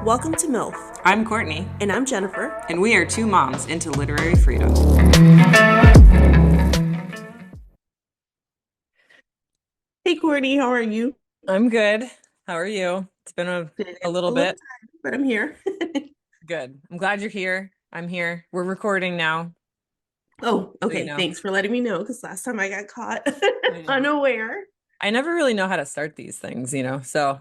Welcome to MILF, I'm Courtney, and I'm Jennifer. and we are two moms into literary freedom. Hey, Courtney, how are you? I'm good. How are you? It's been a little A little bit. tired, but I'm here. Good. I'm glad you're here. I'm here. We're recording now, Oh, so you okay. know. Thanks for letting me know because last time I got caught I know. unaware. I never really know how to start these things, So,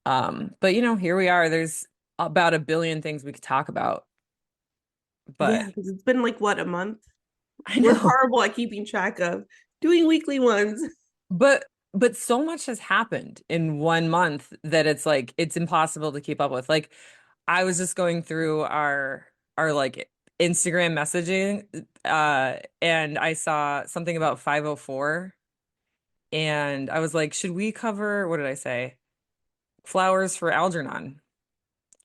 but here we are. There's about a billion things we could talk about, Yeah, but because it's been like what, a month? I We're know. horrible at keeping track of doing weekly ones. But so much has happened in 1 month that it's like it's impossible to keep up with. Like I was just going through our like Instagram messaging and I saw something about 504 and I was like, should we cover what did I say? Flowers for Algernon.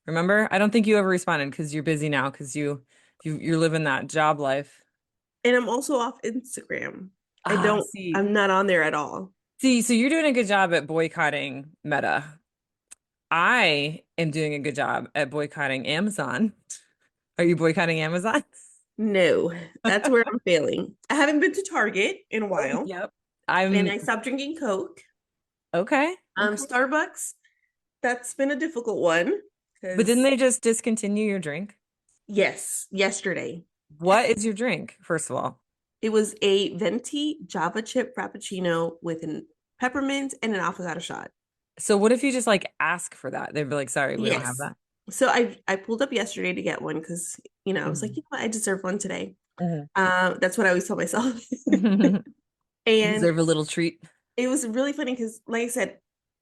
Remember? I don't think you ever responded because you're busy now because you're living that job life. And I'm also off Instagram. I Ah, don't, see. I'm not on there at all. See, so you're doing a good job at boycotting Meta. I am doing a good job at boycotting Amazon. Are you boycotting Amazon? No, that's where I'm failing. I haven't been to Target in a Oh, while, yep. and I'm I stopped drinking Coke. okay. Okay. Starbucks, that's been a difficult one But didn't because they just discontinue your drink? yes, yesterday What is your drink, first of all? it was a venti Java chip frappuccino with an peppermint and an avocado shot. So what if you just like ask for that? They'd be like, sorry, we don't have Yes. that. So I pulled up yesterday to get one because I was like, Mhm. you know what, I deserve one today. Mhm. That's what I always tell myself. You And deserve a little treat. it was really funny because, like I said,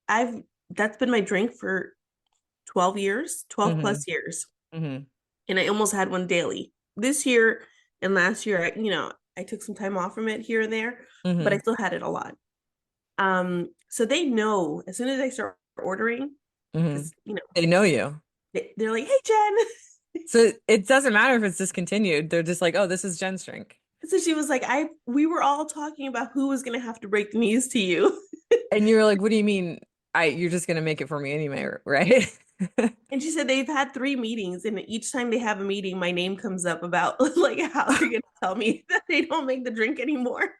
I've that's been my drink for 12 years, 12 Hmm. plus years. Hmm. And I almost had one daily. This year and last year, I took some time off from it here and there, but I Hmm. still had it a lot. So they know as soon as I start ordering, Hmm. because They know you. they're like, "Hey, Jen." So it doesn't matter if it's discontinued. They're just like, oh, this is Jen's drink. So she was like, we were all talking about who was gonna have to break the news to you. And you're like, what do you mean? You're just gonna make it for me anyway, right? And she said they've had 3 meetings, and each time they have a meeting, my name comes up about like how they're gonna tell me that they don't make the drink anymore.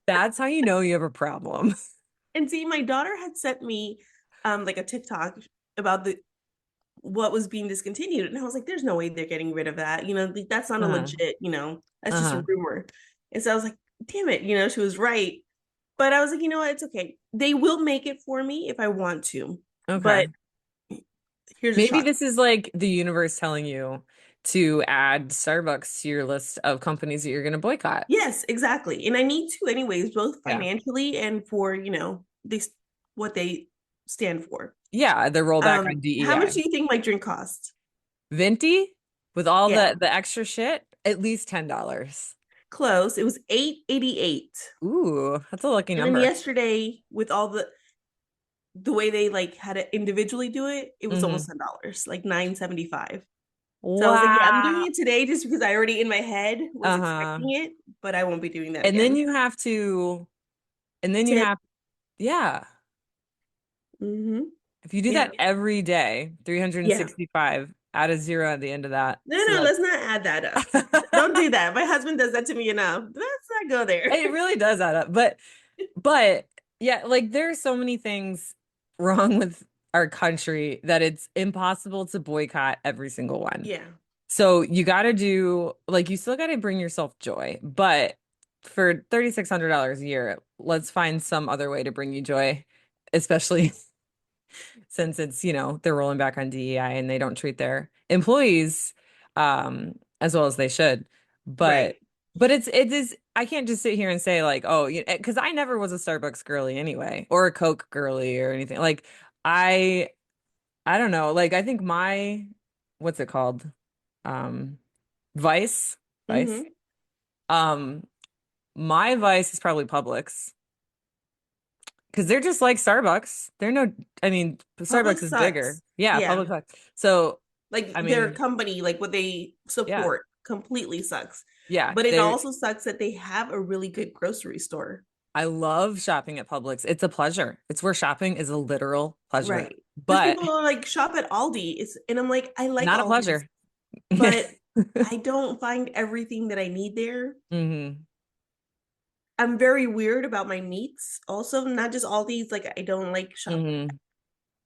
That's how you know you have a problem. And see, my daughter had sent me like a TikTok about the what was being discontinued. And I was like, there's no way they're getting rid of that. Like, that's not a Uh-huh. legit, that's just a Uh-huh. rumor. And so I was like, damn it, she was right. But I was like, you know what, it's okay. They will make it for me if I want to. Okay. But here's a Maybe shock. this is like the universe telling you to add Starbucks to your list of companies that you're going to boycott. Yes, exactly. And I need to anyways, both Yeah. financially and for, this what they stand for. Yeah, the rollback on How much DEI. do you think my drink cost? Venti with all Yeah, the extra shit, at least $10. close. It was 8.88. Ooh, that's a lucky And then number. yesterday, with all the way they like had to individually do it, it was Hmm. almost $10, like 9.75. So I was like, yeah, I'm doing Wow. it today just because I already in my head was Uh-huh. expecting it, but I won't be doing that And then again. you have to, and then you Tip. have, yeah. Mm-hmm. If you do Yeah. that every day, Yeah. 365, add a zero at the end of that. No, So no, that's let's not add that up. Don't do that. My husband does that to me enough. Let's not go there. it really does add up. But yeah, like there are so many things wrong with our country that it's impossible to boycott every single one. Yeah. So you got to do like you still got to bring yourself joy, but for $3,600 a year, let's find some other way to bring you joy, especially since they're rolling back on DEI and they don't treat their employees as well as they should. But Right. it is I can't just sit here and say like, oh, because I never was a Starbucks girly anyway, or a Coke girly or anything. Like I I don't know. Like I think my what's it called? Um Vice. Vice. Mm-hmm. Um my vice is probably Publix. Because they're just like Starbucks. They're no, I mean, Public Starbucks is bigger. sucks. Yeah, Yeah. Publix sucks. So, Like I their mean, company, like what they yeah, support completely sucks. yeah. But it also sucks that they have a really good grocery store. I love shopping at Publix. It's a pleasure. It's where shopping is a literal pleasure. Right. Because but people are like shop at Aldi. And I'm like, I like not a Aldi's, pleasure. but I don't find everything that I need there. Hmm. I'm very weird about my meats. Also, not just Aldi's. Like I don't like shop. Hmm.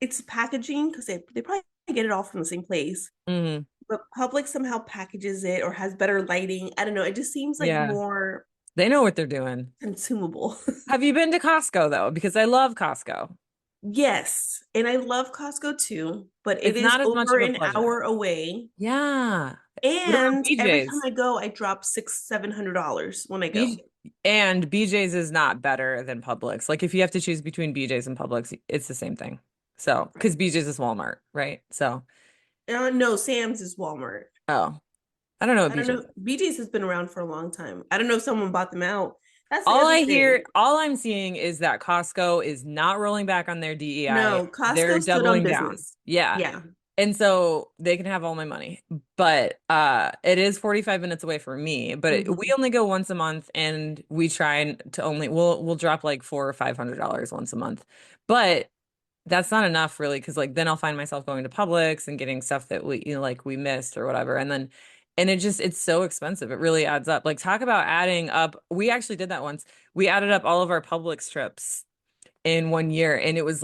It's packaging because they probably get it all from the same place. Hmm. But Publix somehow packages it or has better lighting. I don't know. It just seems like Yeah, more they know what they're doing. consumable. Have you been to Costco though? Because I love Costco. Yes, and I love Costco too, but it It's is not as much over of a an pleasure. hour away. Yeah. What about And every time BJ's? I go, I drop $600-700 when I go. And BJ's is not better than Publix. Like if you have to choose between BJ's and Publix, it's the same thing. So, because Right. BJ's is Walmart, right? So, No, Sam's is Walmart. oh, I don't know what I don't BJ's know. is. BJ's has been around for a long time. I don't know if someone bought them out. That's the other thing. All I'm seeing is that Costco is not rolling back on their DEI. No, They're Costco stood on doubling down. business. Yeah. Yeah. And so they can have all my money. But it is 45 minutes away from me, but we Hmm. only go once a month and we try to only we'll drop like $400 or $500 once a month. But that's not enough really because like then I'll find myself going to Publix and getting stuff that like we missed or whatever. And it's so expensive. It really adds up. Like talk about adding up. We actually did that once. We added up all of our Publix trips in 1 year and it was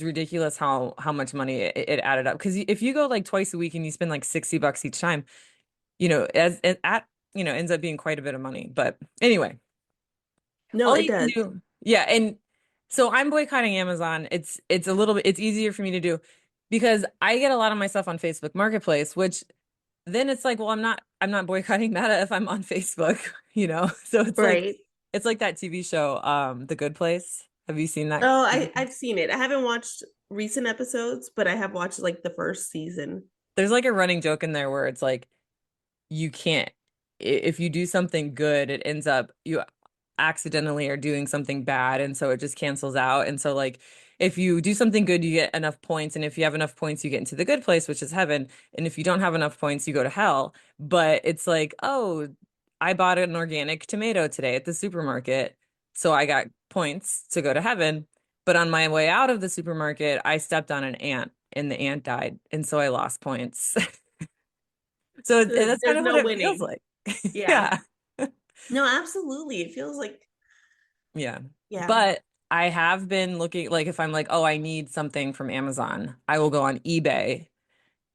ridiculous how much money it added up. Because if you go like twice a week and you spend like $60 each time, as it at ends up being quite a bit of money. But anyway, No, all it you can does. do, yeah, and so I'm boycotting Amazon. It's a little bit it's easier for me to do because I get a lot of my stuff on Facebook Marketplace, which then it's like, well, I'm not boycotting Meta if I'm on Facebook, So Right. it's like that TV show, The Good Place. Have you seen that? Oh, I've seen it. I haven't watched recent episodes, but I have watched like the first season. There's like a running joke in there where it's like you can't if you do something good, it ends up you accidentally are doing something bad and so it just cancels out. And so like if you do something good, you get enough points, and if you have enough points, you get into the good place, which is heaven. And if you don't have enough points, you go to hell. But it's like, oh, I bought an organic tomato today at the supermarket, so I got points to go to heaven. But on my way out of the supermarket, I stepped on an ant and the ant died, and so I lost points. So that's kind There's of what no it feels winning. like. Yeah. Yeah. No, absolutely. It feels like, Yeah. yeah. But I have been looking, like if I'm like, oh, I need something from Amazon, I will go on eBay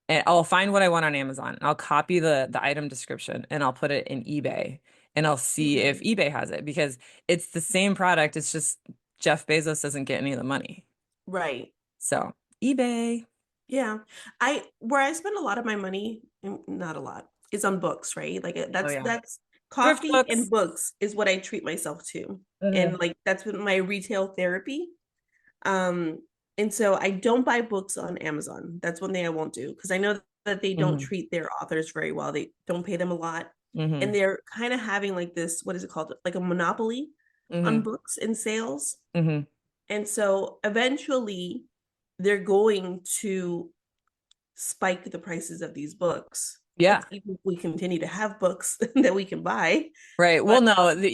and I'll find what I want on Amazon. I'll copy the item description and I'll put it in eBay and I'll see if Mhm. eBay has it because it's the same product. It's just Jeff Bezos doesn't get any of the money. Right. So eBay. Yeah. Where I spend a lot of my money, not a lot, is on books, right? Like Oh yeah. that's Thrift coffee and books. books is what I treat myself to. Hmm. And like that's been my retail therapy. Um, and so I don't buy books on Amazon. That's one thing I won't do because I know that they don't Hmm. treat their authors very well. They don't pay them a lot. And Hmm. they're kind of having like this, what is it called? Like a monopoly on Hmm. books and sales. Hmm. And so eventually they're going to spike the prices of these books. Yeah. If even if we continue to have books that we can buy. Right. But Well, no,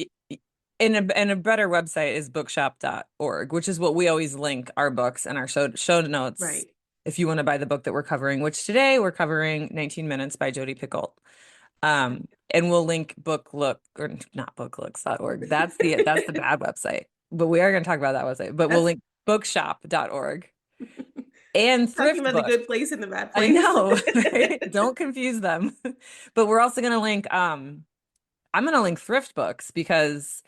and a better website is bookshop.org, which is what we always link our books and our show notes right. if you want to buy the book that we're covering, which today we're covering 19 Minutes by Jodi Picoult. And we'll link book look or not booklooks.org. That's the bad website. But we are going to talk about that website. But we'll That's link bookshop.org and talking thrift about the book. good place and the bad I place. know, right? Don't confuse them. But we're also going to link I'm going to link thrift books because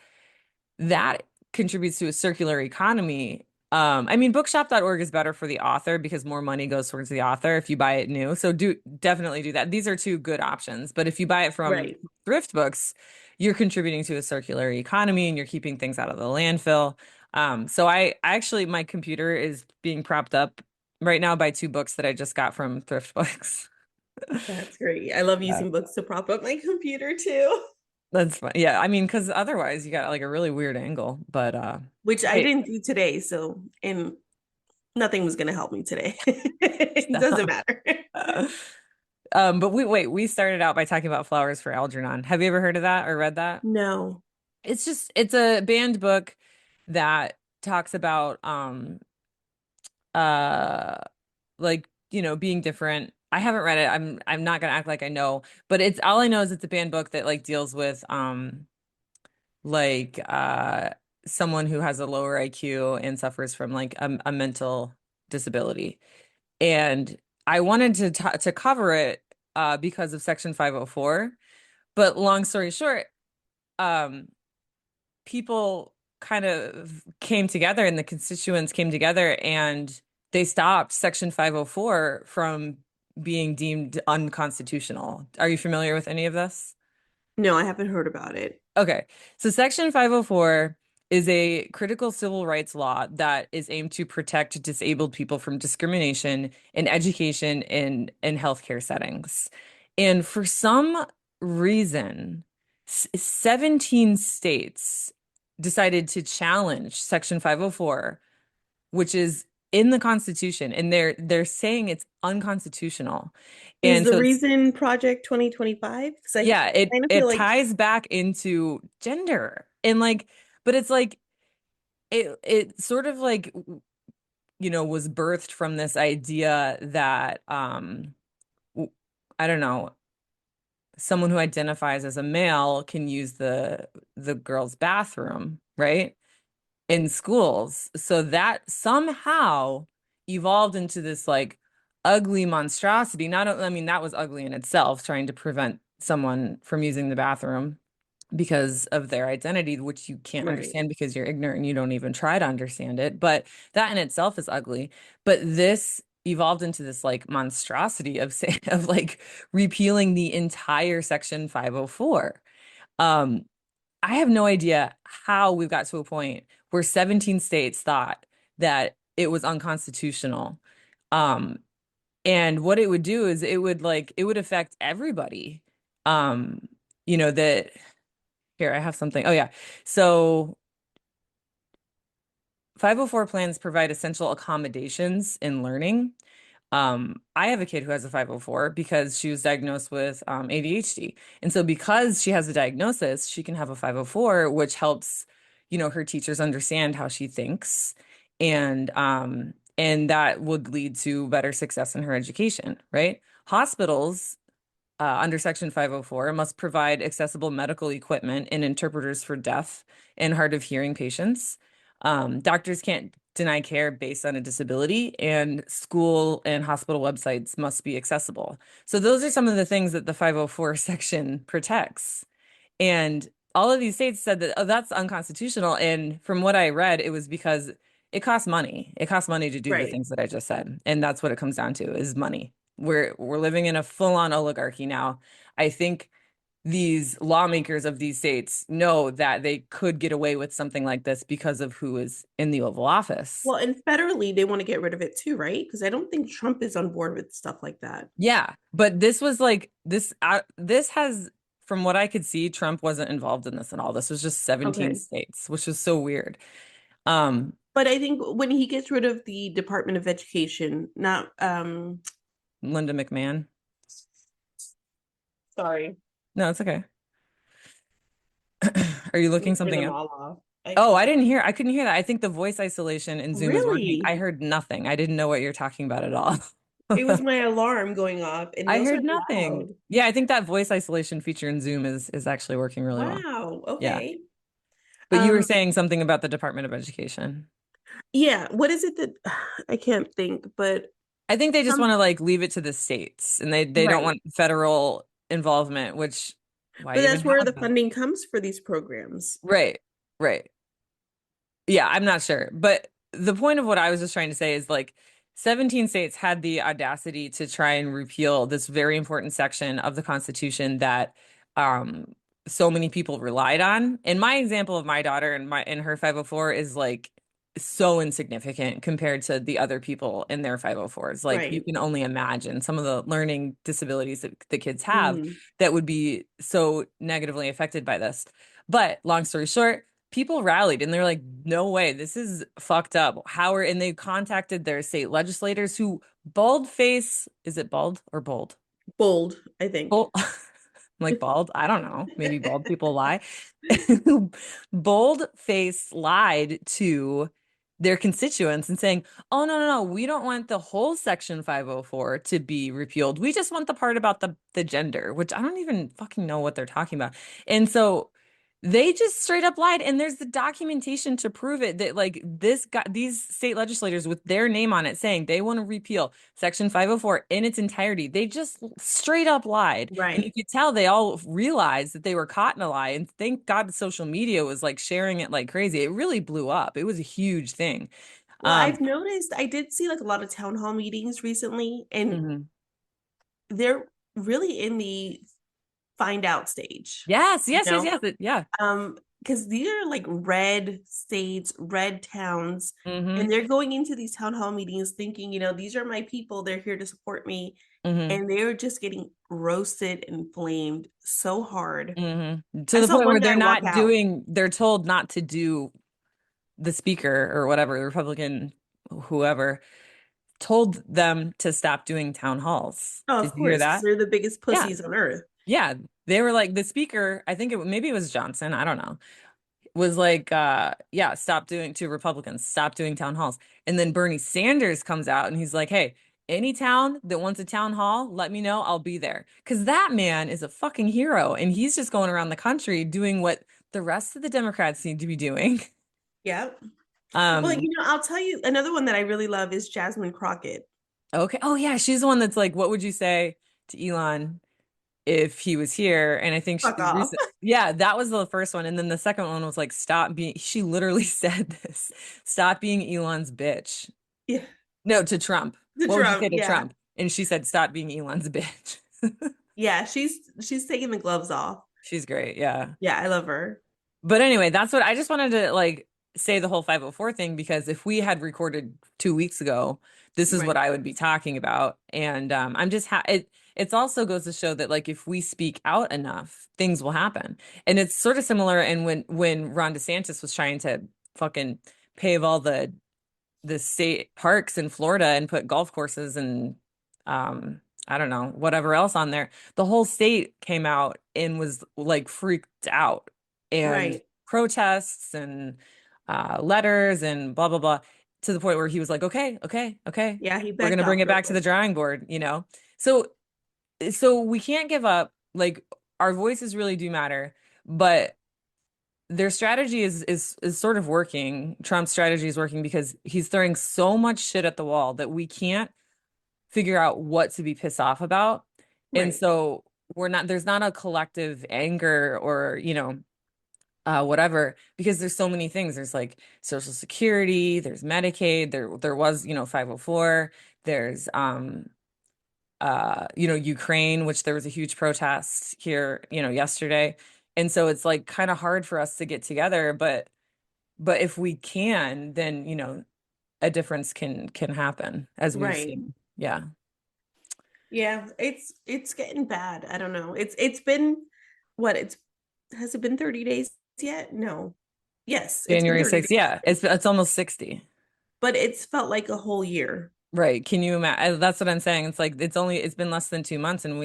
that contributes to a circular economy. I mean, bookshop.org is better for the author because more money goes towards the author if you buy it new. So do definitely do that. These are two good options. But if you buy it from Right. thrift books, you're contributing to a circular economy and you're keeping things out of the landfill. So I actually my computer is being propped up right now by two books that I just got from thrift books. That's great. I love Yeah. using books to prop up my computer too, That's fun. Yeah, I mean, because otherwise you got like a really weird angle. But which I hey, didn't do today. So, and nothing was going to help me today. It doesn't stop. matter. But we started out by talking about Flowers for Algernon. Have you ever heard of that or read that? No. It's a banned book that talks about uh like, being different. I haven't read it. I'm not gonna act like I know, but it's all I know is it's a banned book that like deals with like someone who has a lower IQ and suffers from like a mental disability. And I wanted to cover it because of Section 504. But long story short, um, people kind of came together and the constituents came together and they stopped Section 504 from being deemed unconstitutional. Are you familiar with any of this? No, I haven't heard about it. Okay. So Section 504 is a critical civil rights law that is aimed to protect disabled people from discrimination in education and in healthcare settings. And for some reason, 17 states decided to challenge Section 504, which is in the Constitution, and they're saying it's unconstitutional. Is And the so it's reason Project 2025? Because I yeah, it kind of feel it like, ties back into gender. And like, but it's like it sort of like was birthed from this idea that I don't know, someone who identifies as a male can use the girls' bathroom, right? In schools. So that somehow evolved into this like ugly monstrosity. Not, I mean, that was ugly in itself, trying to prevent someone from using the bathroom because of their identity, which you can't right. understand because you're ignorant and you don't even try to understand it. But that in itself is ugly. But this evolved into this like monstrosity of say, of like repealing the entire Section 504. Um, I have no idea how we've got to a point where 17 states thought that it was unconstitutional. Um, and what it would do is it would affect everybody. Um, that here I have something. Oh yeah. So 504 plans provide essential accommodations in learning. I have a kid who has a 504 because she was diagnosed with ADHD. And so because she has a diagnosis, she can have a 504, which helps, her teachers understand how she thinks. And that would lead to better success in her education, right? Hospitals under Section 504 must provide accessible medical equipment and interpreters for deaf and hard of hearing patients. Doctors can't deny care based on a disability, and school and hospital websites must be accessible. So, those are some of the things that the 504 section protects. And all of these states said that, oh, that's unconstitutional. And from what I read, it was because it costs money. It costs money to do the Right. things that I just said. And that's what it comes down to is money. We're living in a full-on oligarchy now. I think these lawmakers of these states know that they could get away with something like this because of who is in the Oval Office. Well, and federally, they want to get rid of it too, right? Because I don't think Trump is on board with stuff like that. Yeah, but this was like this has from what I could see, Trump wasn't involved in this at all. This was just 17 Okay. states, which was so weird. Um, But I think when he gets rid of the Department of Education, not Linda McMahon. sorry, No, it's okay. Are you looking turn something them up? all off. Oh, I couldn't hear that. I think the voice isolation in Zoom is working. I Really? heard nothing. I didn't know what you're talking about at all. It was my alarm going off, and I those are heard nothing. loud. Yeah, I think that voice isolation feature in Zoom is actually working really well. Wow. Yeah. Okay. But you were Um, saying something about the Department of Education. yeah, what is it that I can't think, but I think they just want some to like leave it to the states and they don't right. want federal involvement, which why But even that's where the have that? funding comes for these programs. Right. Right. Yeah, I'm not sure. But the point of what I was just trying to say is like 17 states had the audacity to try and repeal this very important section of the Constitution that um so many people relied on. And my example of my daughter and her 504 is like so insignificant compared to the other people in their 504s. Like you Right. can only imagine some of the learning disabilities that the kids have Mhm. that would be so negatively affected by this. But long story short, people rallied and they're like, no way, this is fucked up. How are, and they contacted their state legislators who bald face, is it bald or bold? Bold, I think. Bold, like bald, I don't know. Maybe bald people lie. Who bold face lied to their constituents and saying, "Oh no, we don't want the whole Section 504 to be repealed. We just want the part about the gender," which I don't even fucking know what they're talking about. And so they just straight up lied, and there's the documentation to prove it that like this guy, these state legislators with their name on it saying they want to repeal Section 504 in its entirety. They just straight up lied. And you Right. could tell they all realized that they were caught in a lie. And thank God social media was like sharing it like crazy. It really blew up. It was a huge thing. Well, Um, I've noticed I did see like a lot of town hall meetings recently, and mhm. they're really in the find out stage, Yes, you yes, yes, know? yes. Yeah. Because these are like red states, red towns, Hmm. and they're going into these town hall meetings thinking, these are my people, they're here to support me, Hmm. and they're just getting roasted and flamed so hard. Hmm. To I the saw point one where guy walk out. they're told not to do the speaker or whatever, the Republican, whoever, told them to stop doing town halls. Oh, Did of you hear course, because that? they're the biggest Yeah. pussies on earth. Yeah. They were like, the speaker, I think maybe it was Johnson, I don't know, was like, yeah, stop doing to Republicans, stop doing town halls. And then Bernie Sanders comes out and he's like, hey, any town that wants a town hall, let me know. I'll be there. Because that man is a fucking hero. And he's just going around the country doing what the rest of the Democrats need to be doing. Yeah. Well, Um, I'll tell you another one that I really love is Jasmine Crockett. okay. Oh, yeah. She's the one that's like, what would you say to Elon if he was here? And I think Fuck off. yeah, that was the first one. And then the second one was like, stop being, she literally said this, stop being Elon's bitch. Yeah. No, to Trump. The What would you Trump. say to Yeah. Trump? And she said, stop being Elon's bitch. Yeah. She's taking the gloves off. She's great. Yeah. Yeah, I love her. But anyway, that's what I just wanted to like say the whole 504 thing because if we had recorded 2 weeks ago, this is what Right. I would be talking about. And I'm just it's also goes to show that like if we speak out enough, things will happen. And it's sort of similar and when Ron DeSantis was trying to fucking pave all the state parks in Florida and put golf courses and I don't know, whatever else on there. The whole state came out and was like freaked out and Right. protests and letters and blah blah blah to the point where he was like, okay, okay, okay, Yeah, he we're backed gonna bring off it real back to the quick. drawing board, you know? So so we can't give up. Like our voices really do matter, but their strategy is sort of working. Trump's strategy is working because he's throwing so much shit at the wall that we can't figure out what to be pissed off about. And Right. so there's not a collective anger or, whatever, because there's so many things. There's like Social Security, there's Medicaid, there was, 504, there's Ukraine, which there was a huge protest here, yesterday. And so it's like kind of hard for us to get together, but if we can, then, a difference can happen as we've Right. seen. Yeah. Yeah, it's getting bad. I don't know. It's been what? It's has it been 30 days yet? No. Yes, it's been January 30 6th. days. Yeah. It's almost 60. But it's felt like a whole year. Right. Can you imagine? That's what I'm saying. It's like it's been less than 2 months and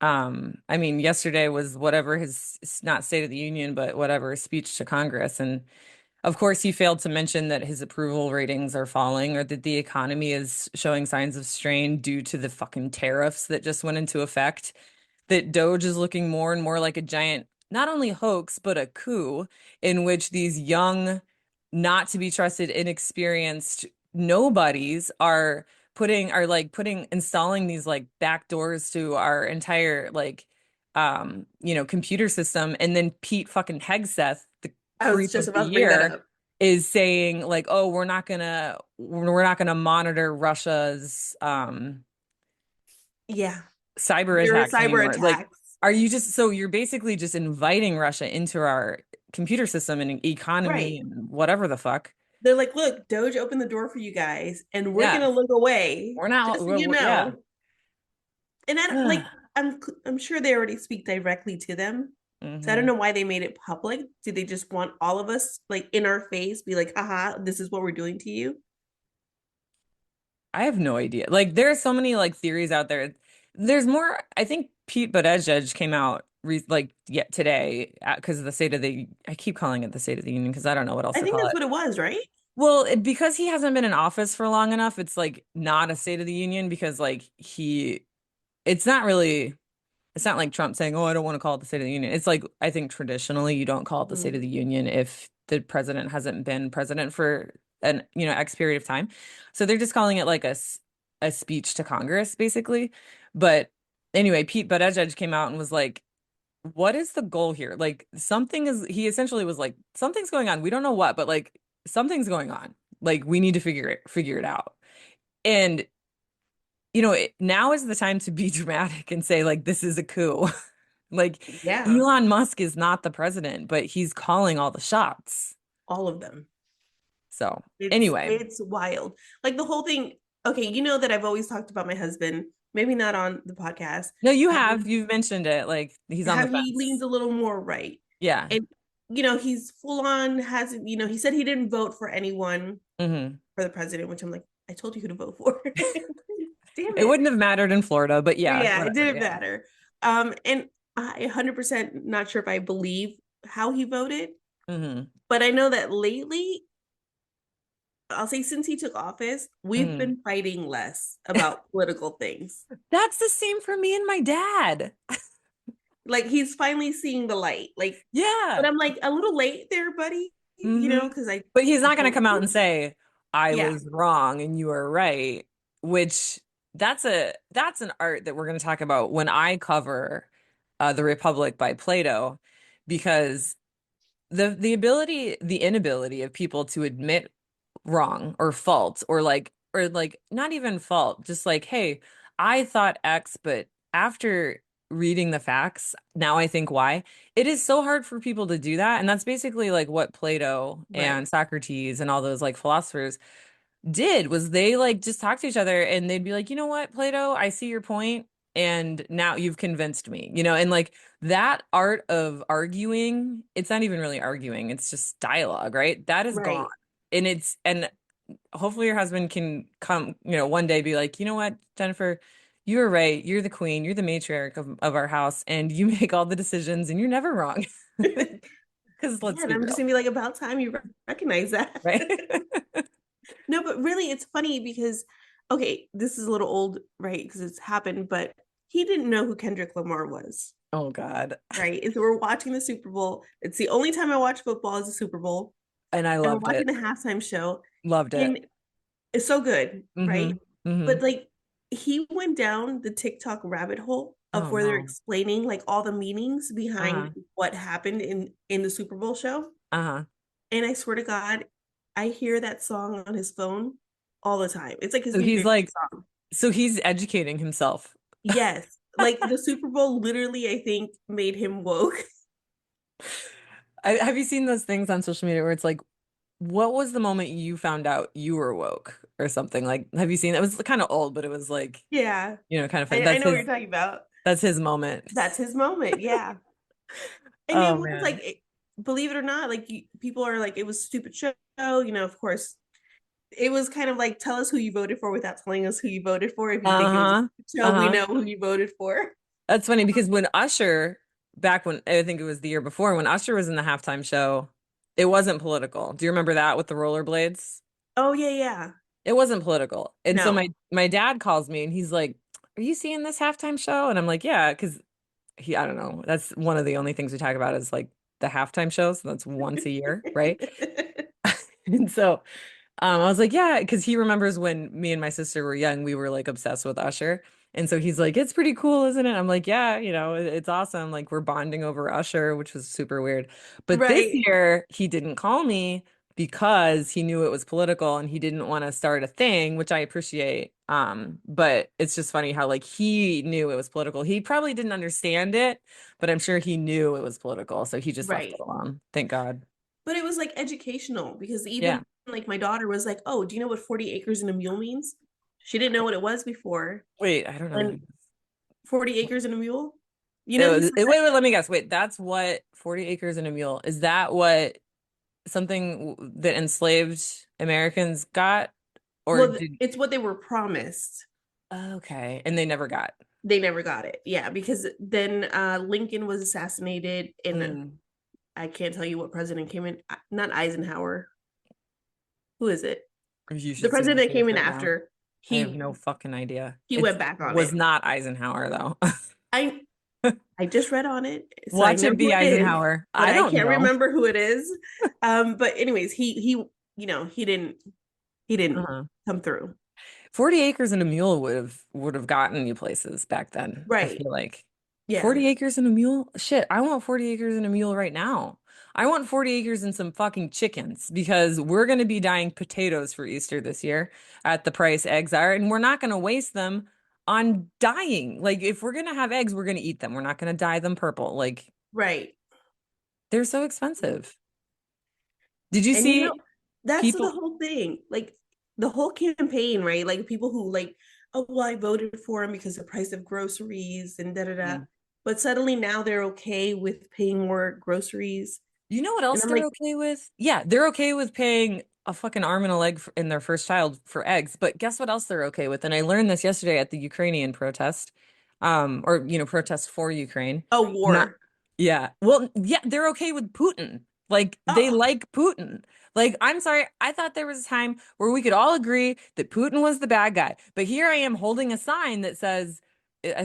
I mean, yesterday was whatever his it's not State of the Union, but whatever speech to Congress. And of course, he failed to mention that his approval ratings are falling or that the economy is showing signs of strain due to the fucking tariffs that just went into effect. That Doge is looking more and more like a giant, not only hoax, but a coup in which these young, not to be trusted, inexperienced nobodies installing these like back doors to our entire computer system. And then Pete fucking Hegseth, the I was creep just of the about to bring that year, up. is saying like, oh, we're not gonna monitor Russia's Yeah. cyber There are attacks cyber anymore. Like, attacks. you're basically just inviting Russia into our computer system and economy Right. and whatever the fuck. They're like, look, Doge opened the door for you guys, and we're Yeah. gonna look away, We're not, just so yeah. And I don't like I'm sure they already speak directly to them. So I don't Hmm. know why they made it public. Do they just want all of us like in our face, be like, haha, this is what we're doing to you? I have no idea. Like, there are so many like theories out there. There's more, I think Pete Buttigieg came out today because of the state of the, I keep calling it the State of the Union because I don't know what else I to think call that's it. what it was, right? Well, because he hasn't been in office for long enough, it's like not a State of the Union because like it's not really, it's not like Trump saying, "Oh, I don't want to call it the State of the Union." It's like I think traditionally you don't call it the State of Mm. the Union if the president hasn't been president for an, X period of time. So they're just calling it like a speech to Congress, basically. But anyway, Pete Buttigieg came out and was like, what is the goal here? Like he essentially was like, something's going on. We don't know what, but like something's going on. Like we need to figure it out. And now is the time to be dramatic and say like this is a coup. Like Yeah, Elon Musk is not the president, but he's calling all the shots. all of them. So It's anyway, it's wild. Like the whole thing. Okay, you know that I've always talked about my husband, maybe not on the podcast. no, How you've mentioned it. Like he's on the how he leans fence. a little more right. Yeah. And he's full on hasn't, he said he didn't vote for anyone Hmm. for the president, which I'm like, I told you who to vote for. Damn It it. wouldn't have mattered in Florida, but yeah, Yeah, it whatever. didn't Yeah. matter. And I 100% not sure if I believe how he voted, Hmm. but I know that lately, I'll say since he took office, we've Hmm. been fighting less about political things. That's the same for me and my dad. Like he's finally seeing the light. Like, Yeah. but I'm like a little late there, buddy, Hmm. because But he's I not going to told come out you. and say, I Yeah, was wrong and you are right, which that's an art that we're going to talk about when I cover The Republic by Plato, because the inability of people to admit wrong or fault or like not even fault, just like, hey, I thought X, but after reading the facts, now I think Y. It is so hard for people to do that. And that's basically like what Plato right, and Socrates and all those like philosophers did was they like just talk to each other and they'd be like, you know what, Plato, I see your point, and now you've convinced me, and like that art of arguing, it's not even really arguing, it's just dialogue, right? That is gone. right. And hopefully your husband can come, one day be like, you know what, Jennifer, you were right. You're the queen. You're the matriarch of our house, and you make all the decisions, and you're never wrong. Because Yeah, let's and be I'm just real, gonna be like, about time you recognize that. right? No, but really, it's funny because, okay, this is a little old, right? Because it's happened, but he didn't know who Kendrick Lamar was, Oh God. right? And so we're watching the Super Bowl. It's the only time I watch football is the Super Bowl, And I and we're loved watching it. the halftime show, Loved it. and it's so good, Hmm. right? Hmm. But like, he went down the TikTok rabbit hole of Oh where they're no. explaining like all the meanings behind Uh-huh. what happened in the Super Bowl show. Uh-huh. And I swear to God, I hear that song on his phone all the time. It's like his So new he's favorite like, song. so he's educating himself. Yes. Like the Super Bowl literally, I think, made him woke. Have you seen those things on social media where it's like, what was the moment you found out you were woke or something? Like, have you seen it? It was kind of old, but it was like, Yeah. kind of funny. I know what you're talking about. That's his moment. That's his moment. Yeah. And it Oh was man. like, believe it or not, like people are like, it was a stupid show. Of course, it was kind of like, tell us who you voted for without telling us who you voted for. If you think it was a Uh-huh. show, we Uh-huh. know who you voted for. That's funny because when Usher, back when I think it was the year before, when Usher was in the halftime show, it wasn't political. Do you remember that with the rollerblades? Oh, yeah, yeah. It wasn't political. And so No. my dad calls me and he's like, "Are you seeing this halftime show?" And I'm like, "Yeah," because I don't know. That's one of the only things we talk about is like the halftime shows. So that's once a year, right? And so I was like, yeah, because he remembers when me and my sister were young, we were like obsessed with Usher. And so he's like, it's pretty cool, isn't it? I'm like, yeah, it's awesome. Like we're bonding over Usher, which was super weird. But this Right. year he didn't call me because he knew it was political and he didn't want to start a thing, which I appreciate. But it's just funny how like he knew it was political. He probably didn't understand it, but I'm sure he knew it was political. So he just left it Right. alone. Thank God. But it was like educational because even Yeah. like my daughter was like, "Oh, do you know what 40 acres and a mule means?" She didn't know what it was before. Wait, I don't know what And he 40 acres and a mule? He said Wait, that. wait, let me guess. Wait, that's what 40 acres and a mule. Is that what something that enslaved Americans got? Or Well, did it's what they were promised. okay, and they never got. They never got it. Yeah, because then Lincoln was assassinated, and Mm. I can't tell you what president came in. Not Eisenhower. Who is it? You The should see my president that face came in right now. after. I have He no fucking idea. he It went back on was it. not Eisenhower though. I I just read on it, so I Watch know it who be it is, Eisenhower. but I I don't can't know. remember who it is. But anyways, he didn't Uh-huh. come through. 40 acres and a mule would have gotten you places back then, I Right. feel like. Yeah. 40 acres and a mule? Shit, I want 40 acres and a mule right now. I want 40 acres and some fucking chickens because we're going to be dyeing potatoes for Easter this year at the price eggs are, and we're not going to waste them on dyeing. Like, if we're going to have eggs, we're going to eat them. We're not going to dye them purple. Like, Right. they're so expensive. Did you And see that's the people? whole thing. Like the whole campaign, right? Like people who like, oh well, I voted for him because the price of groceries and da da da. Mm. But suddenly now they're okay with paying more groceries. You know what And else I'm they're like, okay with? Yeah, they're okay with paying a fucking arm and a leg in their first child for eggs. But guess what else they're okay with? And I learned this yesterday at the Ukrainian protest, or protest for Ukraine. a Not, war. yeah. Well, yeah, they're okay with Putin. Like they Oh, like Putin. Like, I'm sorry, I thought there was a time where we could all agree that Putin was the bad guy. But here I am holding a sign that says,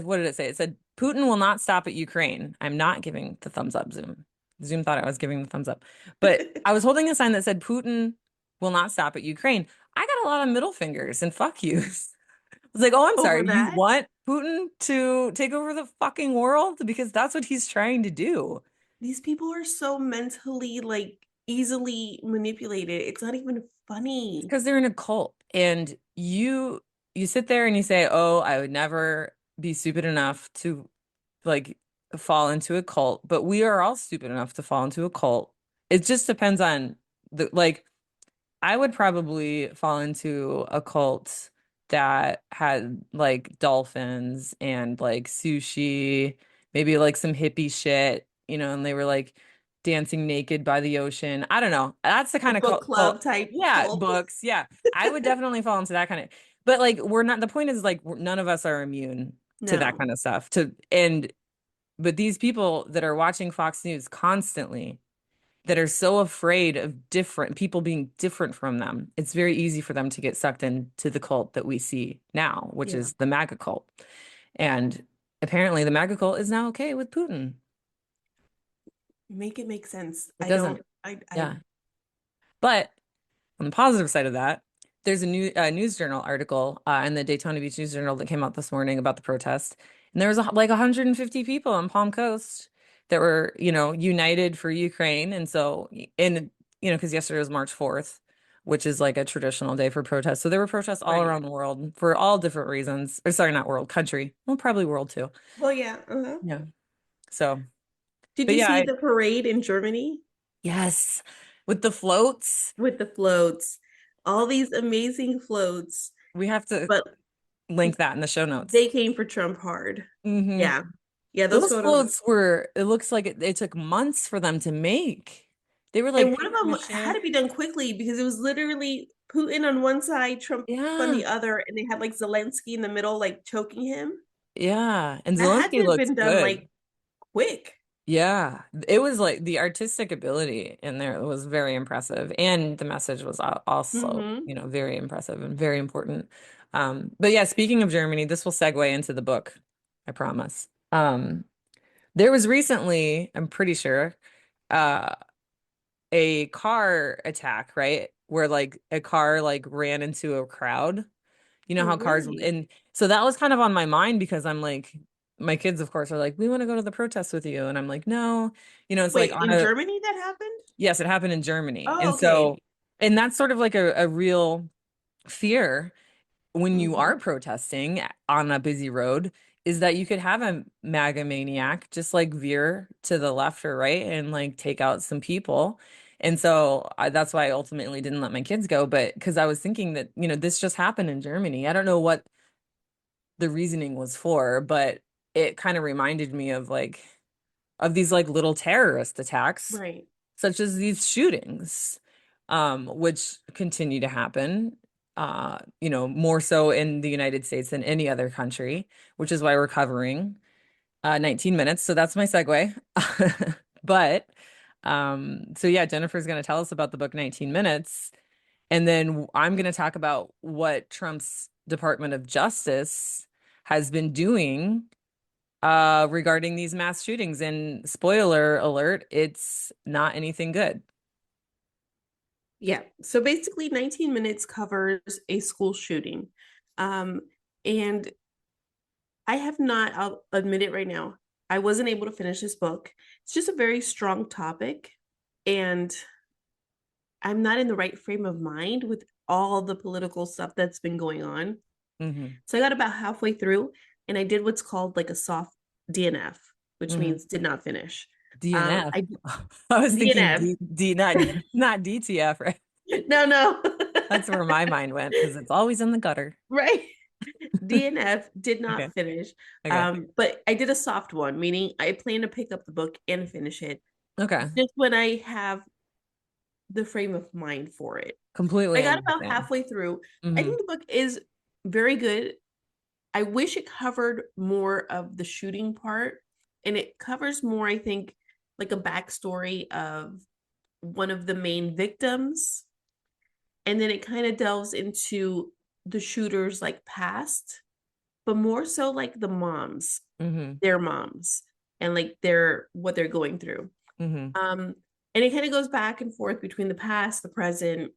what did it say? It said, Putin will not stop at Ukraine. I'm not giving the thumbs up, Zoom. Zoom thought I was giving the thumbs up. But I was holding a sign that said Putin will not stop at Ukraine. I got a lot of middle fingers and fuck yous. I was like, oh, I'm over sorry. You that. want Putin to take over the fucking world? Because that's what he's trying to do. These people are so mentally like easily manipulated. It's not even It's funny. because they're in a cult. And you sit there and you say, oh, I would never be stupid enough to like fall into a cult, but we are all stupid enough to fall into a cult. It just depends on the like I would probably fall into a cult that had like dolphins and like sushi, maybe like some hippie shit, and they were like dancing naked by the ocean. I don't know. That's the A kind of book cult. club type Yeah, cult. books. Yeah. I would definitely fall into that kind of, but like we're not, the point is like none of us are immune to that No. kind of stuff. But these people that are watching Fox News constantly that are so afraid of different people being different from them, it's very easy for them to get sucked into the cult that we see now, which Yeah. is the MAGA cult. And apparently the MAGA cult is now okay with Putin. Make it make sense. It I don't doesn't. I Yeah. But on the positive side of that, there's a news journal article in the Daytona Beach News Journal that came out this morning about the protest. And there was like 150 people on Palm Coast that were, united for Ukraine. And so, because yesterday was March 4th, which is like a traditional day for protests. So there were protests all right. around the world for all different reasons. Or sorry, not world, country. Well, probably world too. Well, yeah. Uh-huh. Yeah. So, Did but you yeah, see the parade in Germany yes, with the floats, with the floats? All these amazing floats, we have to but link that in the show notes. they came for Trump hard. Hmm. Yeah. Yeah, those Those photos. floats it looks like it took months for them to make. They were And like one of paper them had mache. to be done quickly because it was literally Putin on one side, Trump on Yeah. the other, and they had like Zelensky in the middle, like choking him. Yeah. And That had Zelensky to have looks been done good. like quick. Yeah. It was like the artistic ability in there was very impressive. And the message was also, Hmm. very impressive and very important. But yeah, speaking of Germany, this will segue into the book, I promise. There was recently, I'm pretty sure, uh, a car attack, right? Where like a car like ran into a crowd. You know Oh, how cars really? and so that was kind of on my mind because I'm like my kids of course are like we want to go to the protest with you and I'm like no, it's like Wait, on in a Germany that happened? yes, it happened in Germany. Oh, And so okay. and that's sort of like a real fear when you are Hmm. protesting on a busy road is that you could have a MAGA maniac just like veer to the left or right and like take out some people. And so that's why I ultimately didn't let my kids go. But because I was thinking that, this just happened in Germany. I don't know what the reasoning was for, but it kind of reminded me of these like little terrorist attacks, Right. such as these shootings, which continue to happen, more so in the United States than any other country, which is why we're covering 19 minutes. So that's my segue. But so yeah, Jennifer's going to tell us about the book 19 Minutes. And then I'm going to talk about what Trump's Department of Justice has been doing regarding these mass shootings. And spoiler alert, it's not anything good. Yeah. So basically, 19 minutes covers a school shooting. Um, and I have not, I'll admit it right now, I wasn't able to finish this book. It's just a very strong topic. And I'm not in the right frame of mind with all the political stuff that's been going on. Hmm. So I got about halfway through and I did what's called like a soft DNF, which Hmm. means did not finish. DNF. I I was thinking DNF. not DTF, right? No, no. That's where my mind went because it's always in the gutter. Right. DNF did Okay. not finish. Okay. But I did a soft one, meaning I plan to pick up the book and finish it Okay. just when I have the frame of mind for it. I Completely got about understand. halfway through. I Hmm. think the book is very good. I wish it covered more of the shooting part, and it covers more, I think, like a backstory of one of the main victims. And then it kind of delves into the shooter's like past, but more so like the moms, Hmm. their moms, and like their what they're going through. Hmm. Um, and it kind of goes back and forth between the past, the present,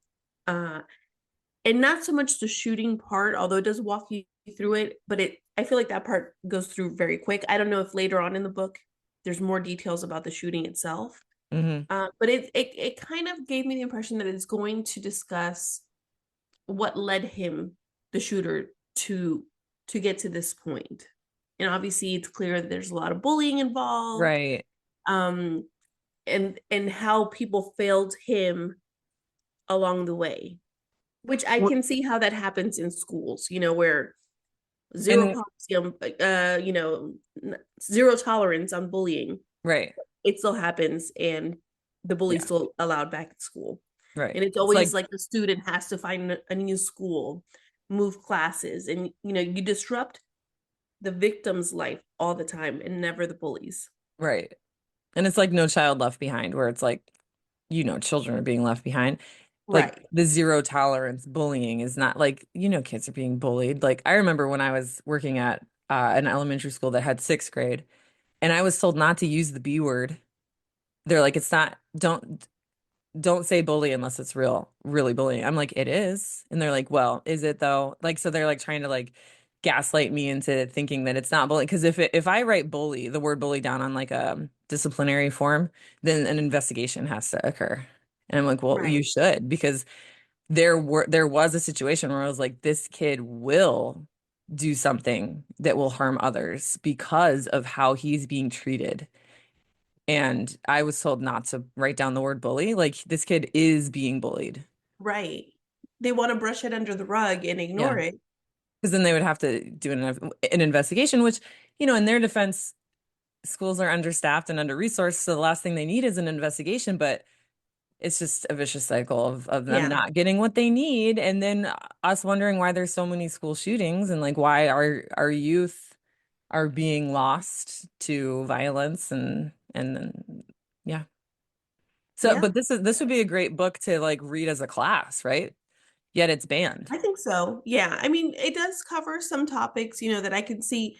uh, and not so much the shooting part, although it does walk you through it, but it I feel like that part goes through very quick. I don't know if later on in the book there's more details about the shooting itself. Hmm. But it kind of gave me the impression that it's going to discuss what led him, the shooter, to to get to this point. And obviously it's clear that there's a lot of bullying involved, Right. um, and how people failed him along the way, which I Wh- can see how that happens in schools, where zero And policy on, zero tolerance on bullying. right. It still happens, and the bully's Yeah. still allowed back at school. Right. And it's It's always like like the student has to find a new school, move classes, and you disrupt the victim's life all the time, and never the bullies. right. And it's like No Child Left Behind, where it's like, children are being left behind. Like Right. the zero tolerance bullying is not like, kids are being bullied. Like I remember when I was working at an elementary school that had sixth grade, and I was told not to use the B word. They're like, it's not, don't say bully unless it's really bullying. I'm like, it is. And they're like, well, is it though? Like, so they're like trying to like gaslight me into thinking that it's not bullying. Because if I write bully, the word bully down on like a disciplinary form, then an investigation has to occur. And I'm like, well, you Right. should, because there was a situation where I was like, this kid will do something that will harm others because of how he's being treated. And I was told not to write down the word bully. Like this kid is being bullied. Right. They want to brush it under the rug and Yeah. ignore it. Because then they would have to do an investigation, which, in their defense, schools are understaffed and under-resourced. So the last thing they need is an investigation, but it's just a vicious cycle of them Yeah. not getting what they need. And then us wondering why there's so many school shootings and like why our youth are being lost to violence and then yeah. So, Yeah. but this would be a great book to like read as a class, right? Yet it's banned. I think so. Yeah. I mean, it does cover some topics, that I can see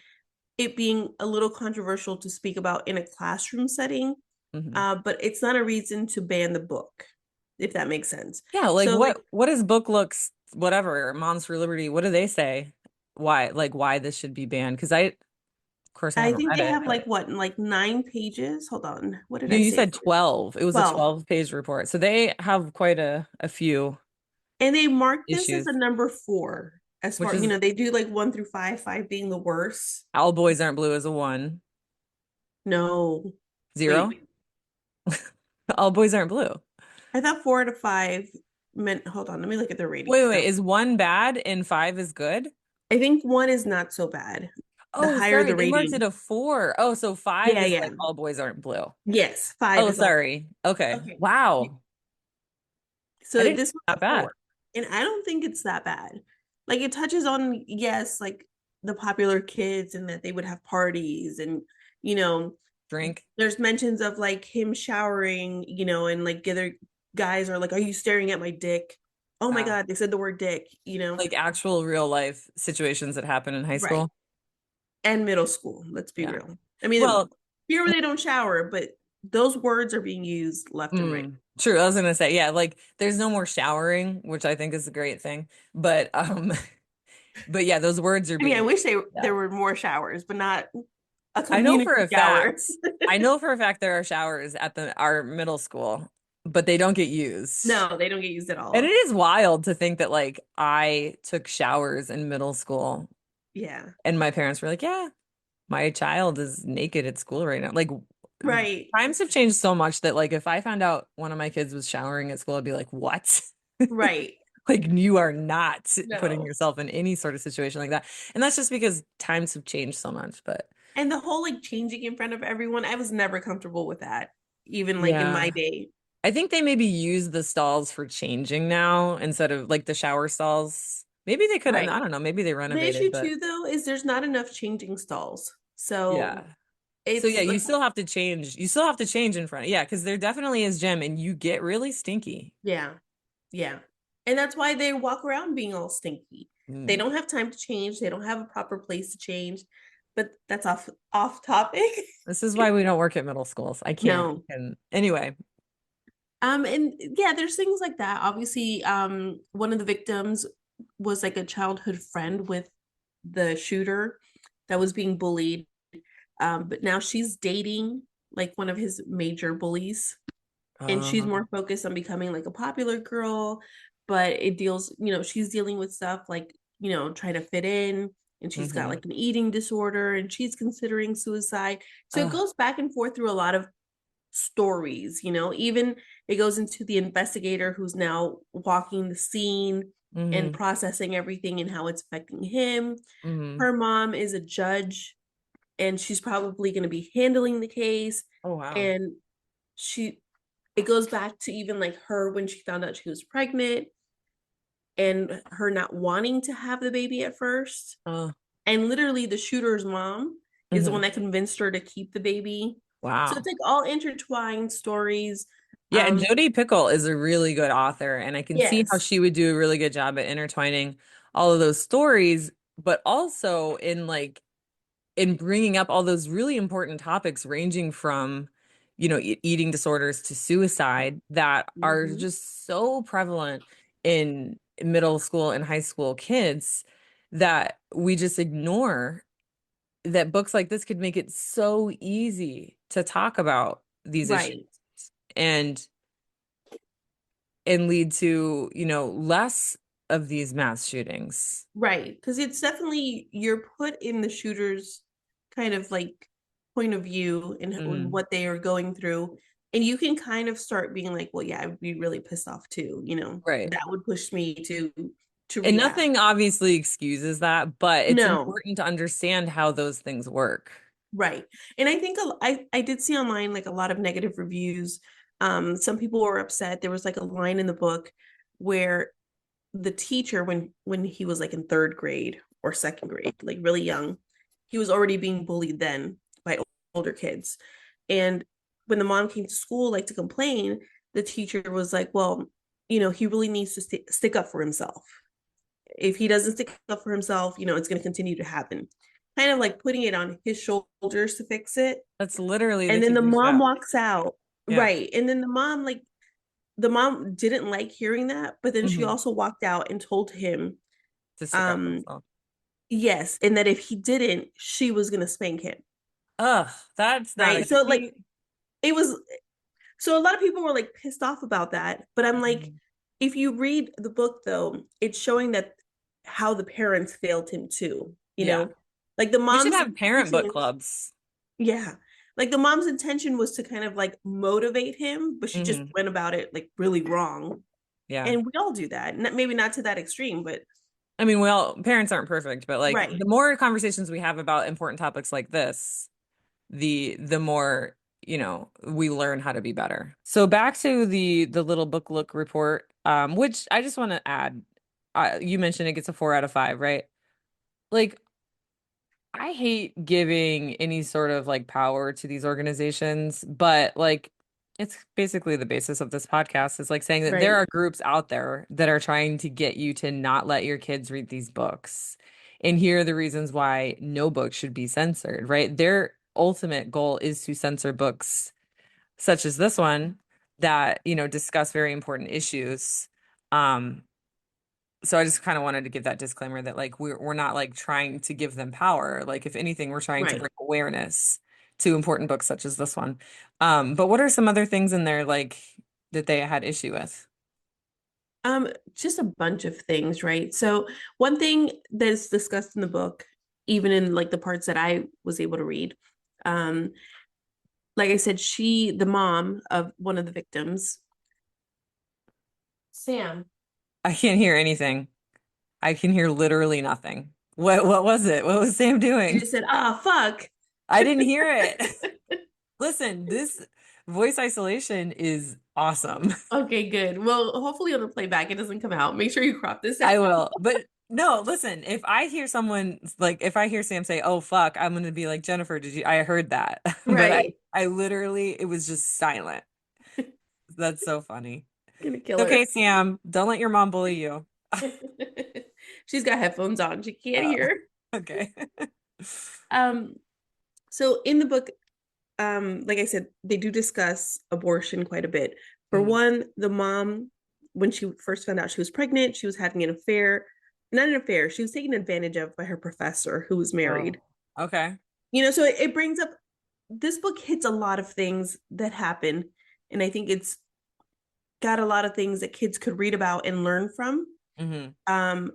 it being a little controversial to speak about in a classroom setting. Hmm. But it's not a reason to ban the book, if that makes sense. Yeah, like So, like, what is book looks whatever, Moms for Liberty, what do they say? Why this should be banned? Because of course I I haven't think read they it, have but like what, like 9 pages. Hold on. What did no, I you say? said 12. It was a 12. 12-page report. So they have quite a few And they mark this as a issues, number four, as which far, is they do like 1 through 5, 5 being the worst. All Boys Aren't Blue is a 1. No. Wait, 0. All Boys Aren't Blue. I thought 4 to 5 meant, hold on, let me look at the Wait, ratings wait, now. is 1 bad and 5 is good? I think one is not so bad. The Oh, higher sorry, the they marked it rating. a 4. Oh, so 5 Yeah, is yeah. like All Boys Aren't Blue. Yes, five Oh, is all. sorry. Okay. Okay. Wow. I So didn't this think that was a bad. 4. And I don't think it's that bad. Like it touches on, yes, like the popular kids and that they would have parties and, you know, Drink. there's mentions of like him showering, and like the other guys are like, "Are you staring at my dick?" Oh my Wow. God, they said the word dick, Like actual real life situations that happen in high right. school. And middle school, let's be Yeah. real. I mean, Well, here where they don't shower, but those words are being used left and right. true. I was gonna say, yeah, like there's no more showering, which I think is a great thing. But but yeah, those words are I mean, I being, wish yeah. there were more showers, but not a I know for community a shower. fact, I know for a fact there are showers at the our middle school, but they don't get used. No, they don't get used at And it all. is wild to think that like I took showers in middle school Yeah. and my parents were like, yeah, my child is naked at school right now. Like Right. times have changed so much that like if I found out one of my kids was showering at school, I'd be like, what? Right. Like you are not putting No. yourself in any sort of situation like that. And that's just because times have changed so much. But And the whole like changing in front of everyone, I was never comfortable with that, even like in my yeah, day. I think they maybe use the stalls for changing now instead of like the shower stalls. Maybe they could, I Right. don't know, maybe they The renovated, issue but too, though, is there's not enough changing stalls. So yeah. So yeah, it's you like, still have to change. You still have to change in front. Yeah, because there definitely is gym and you get really stinky. yeah, yeah. And that's why they walk around being all stinky. They Mm. don't have time to change. They don't have a proper place to change. But that's off topic. This is why we don't work at middle schools. I can't. No. And anyway, And yeah, there's things like that. Obviously, one of the victims was like a childhood friend with the shooter that was being bullied. But now she's dating like one of his major bullies, and she's um, more focused on becoming like a popular girl. But it deals, she's dealing with stuff like, trying to fit in, and she's got hmm like an eating disorder, and she's considering suicide. So it uh, goes back and forth through a lot of stories, even it goes into the investigator who's now walking the scene and hmm processing everything and how it's affecting him. hmm Her mom is a judge, and she's probably going to be handling the case. Oh wow. And she it goes back to even like her when she found out she was pregnant, and her not wanting to have the baby at first, Uh, and literally the shooter's mom is the one mhm. that convinced her to keep the baby. So Wow. it's like all intertwined stories. Yeah, and um Jodi Picoult is a really good author, and I can see how yes. she would do a really good job at intertwining all of those stories, but also in like in bringing up all those really important topics ranging from, eating disorders to suicide that are Hmm. just so prevalent in middle school and high school kids that we just ignore that books like this could make it so easy to talk about these issues Right. and lead to, less of these mass shootings. Right, because it's definitely you're put in the shooter's kind of like point of view and Mm, what they are going through, and you can kind of start being like, well, yeah, I'd be really pissed off too. right. That would push me to And react. nothing obviously excuses that, but it's No, important to understand how those things work. right, and I think I did see online like a lot of negative reviews. Some people were upset. There was like a line in the book where the teacher, when he was like in third grade or second grade, like really young, he was already being bullied then by older kids. And when the mom came to school like to complain, the teacher was like, well, he really needs to stick up for himself. If he doesn't stick up for himself, it's going to continue to happen, kind of like putting it on his shoulders to fix it. That's literally the And then the teacher's mom job. walks out. Yeah. Right, and then the mom didn't like hearing that, but then she hmm also walked out and told him, To stick up for um, himself. yes, and that if he didn't, she was gonna spank him. Ugh, that's not a Right. So like see. it was so a lot of people were like pissed off about that. But I'm like, Mhm. if you read the book though, it's showing that how the parents failed him too, Yeah. Like the We should mom's have parent book intention, clubs. yeah. Like the mom's intention was to kind of like motivate him, but she just hmm went about it like really wrong. Yeah. And we all do that. Maybe not to that extreme, but I mean, well, parents aren't perfect, but like right. the more conversations we have about important topics like this, the more, we learn how to be better. So back to the little book look report, which I just want to add, you mentioned it gets a 4 out of 5, right? Like, I hate giving any sort of like power to these organizations, but like It's basically the basis of this podcast is like saying that there Right. are groups out there that are trying to get you to not let your kids read these books. And here are the reasons why no book should be censored, right? Their ultimate goal is to censor books such as this one that, discuss very important issues. Um, so I just kind of wanted to give that disclaimer that like we're not like trying to give them power. Like if anything, we're trying to Right. bring awareness to important books such as this one. But what are some other things in there like that they had issue with? Just a bunch of things, right? So one thing that's discussed in the book, even in like the parts that I was able to read, um, like I said, the mom of one of the victims, Sam, I can't hear anything. I can hear literally nothing. What was it? What was Sam she doing? just said, "Ah, fuck." I didn't hear it. Listen, this voice isolation is awesome. Okay, good. Well, hopefully on the playback it doesn't come out. Make sure you crop this out. I will. But no, listen, if I hear someone like if I hear Sam say, "Oh fuck," I'm gonna be like, "Jennifer, did you I heard that." But Right. I literally it was just silent. That's so funny. Gonna kill her. Okay, Sam, don't let your mom bully you. She's got headphones on. She can't Oh, hear. okay. Um, so in the book, like I said, they do discuss abortion quite a bit. For Mhm. one, the mom, when she first found out she was pregnant, she was having an affair, not an affair, she was taken advantage of by her professor who was Oh, married. okay. So it brings up this book hits a lot of things that happen, and I think it's got a lot of things that kids could read about and learn from. Hmm. Um,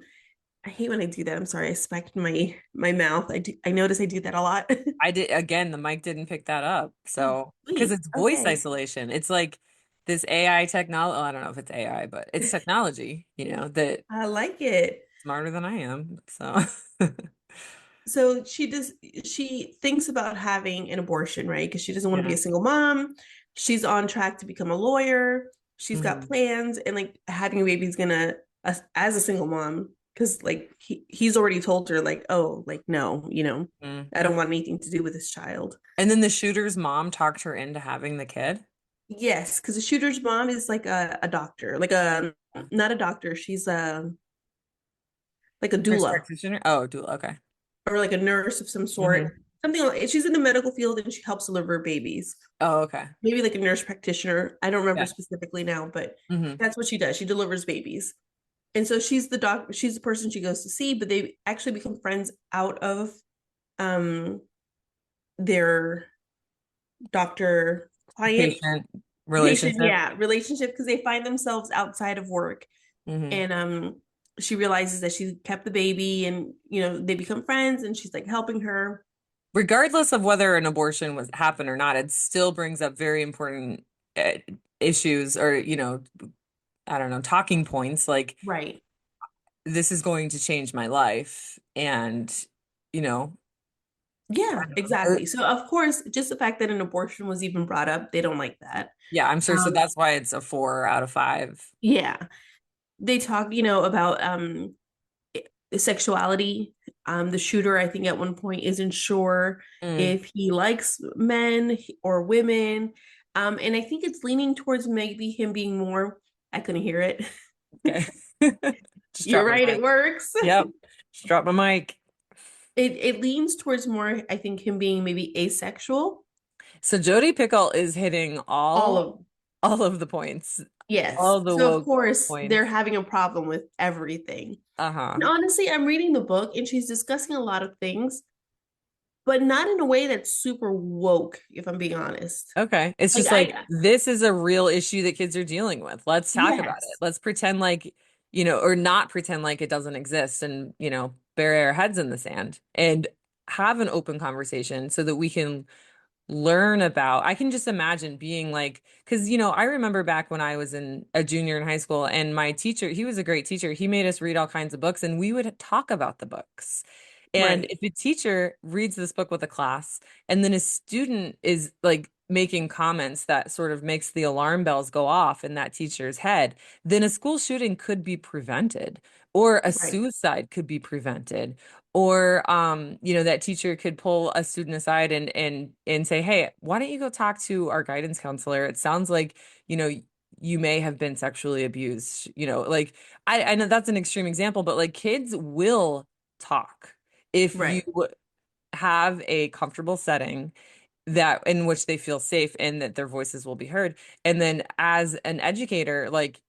I hate when I do that. I'm sorry, I smacked my mouth. I notice I do that a lot. I did again, the mic didn't pick that up. Oh, So, because sweet. it's voice Okay. isolation. It's like this AI technology. I don't know if it's AI, but it's technology, that I like it. smarter than I am. So, So she thinks about having an abortion, right? Because she doesn't want to be yeah. a single mom. She's on track to become a lawyer. She's got Hmm. plans, and like having a baby is gonna, as a single mom, because like he's already told her like, oh, like no, Mm. I don't want anything to do with this child. And then the shooter's mom talked her into having the kid. Yes, because the shooter's mom is like a doctor, like a Yeah. not a doctor. She's a like a Nurse doula practitioner. Oh, doula. Okay. or like a nurse of some Hmm. sort. Something like she's in the medical field and she helps deliver babies. Oh, okay. Maybe like a nurse practitioner. I don't remember Yeah. specifically now, but Hmm. that's what she does. She delivers babies. And so she's the person she goes to see, but they actually become friends out of um their doctor client Patient patient, relationship. yeah, relationship because they find themselves outside of work. Hmm. And she realizes that she kept the baby and they become friends and she's like helping her. Regardless of whether an abortion was happened or not, it still brings up very important uh, issues or, I don't know, talking points like Right. this is going to change my life. And, you know, Yeah, er, exactly. So of course, just the fact that an abortion was even brought up, they don't like that. yeah, I'm sure. So Um, that's why it's a 4 out of 5. yeah. They talk, about sexuality. The shooter, I think, at one point isn't sure Mm, if he likes men or women. And I think it's leaning towards maybe him being more, I couldn't hear it. okay. Just You're drop my right, it mic. works. Yep. Just drop my mic. It leans towards more, I think, him being maybe asexual. So Jodi Pickle is hitting All all of all of the points, Yes. all the So of woke course they're points. having a problem with everything. Uh-huh. And honestly, I'm reading the book and she's discussing a lot of things, but not in a way that's super woke, if I'm being honest. Okay. It's Like just like I this is a real issue that kids are dealing with. Let's talk about it. yes. Let's pretend like, or not pretend like it doesn't exist and, bury our heads in the sand and have an open conversation so that we can learn about. I can just imagine being like, because I remember back when I was in a junior in high school and my teacher, he was a great teacher. He made us read all kinds of books and we would talk about the books. And Right. if a teacher reads this book with a class and then a student is like making comments that sort of makes the alarm bells go off in that teacher's head, then a school shooting could be prevented. or a Right. suicide could be prevented, or that teacher could pull a student aside and say, hey, why don't you go talk to our guidance counselor? It sounds like, you know, you may have been sexually abused. Like I know that's an extreme example, but like kids will talk if you Right. have a comfortable setting that in which they feel safe and that their voices will be heard. And then as an educator, like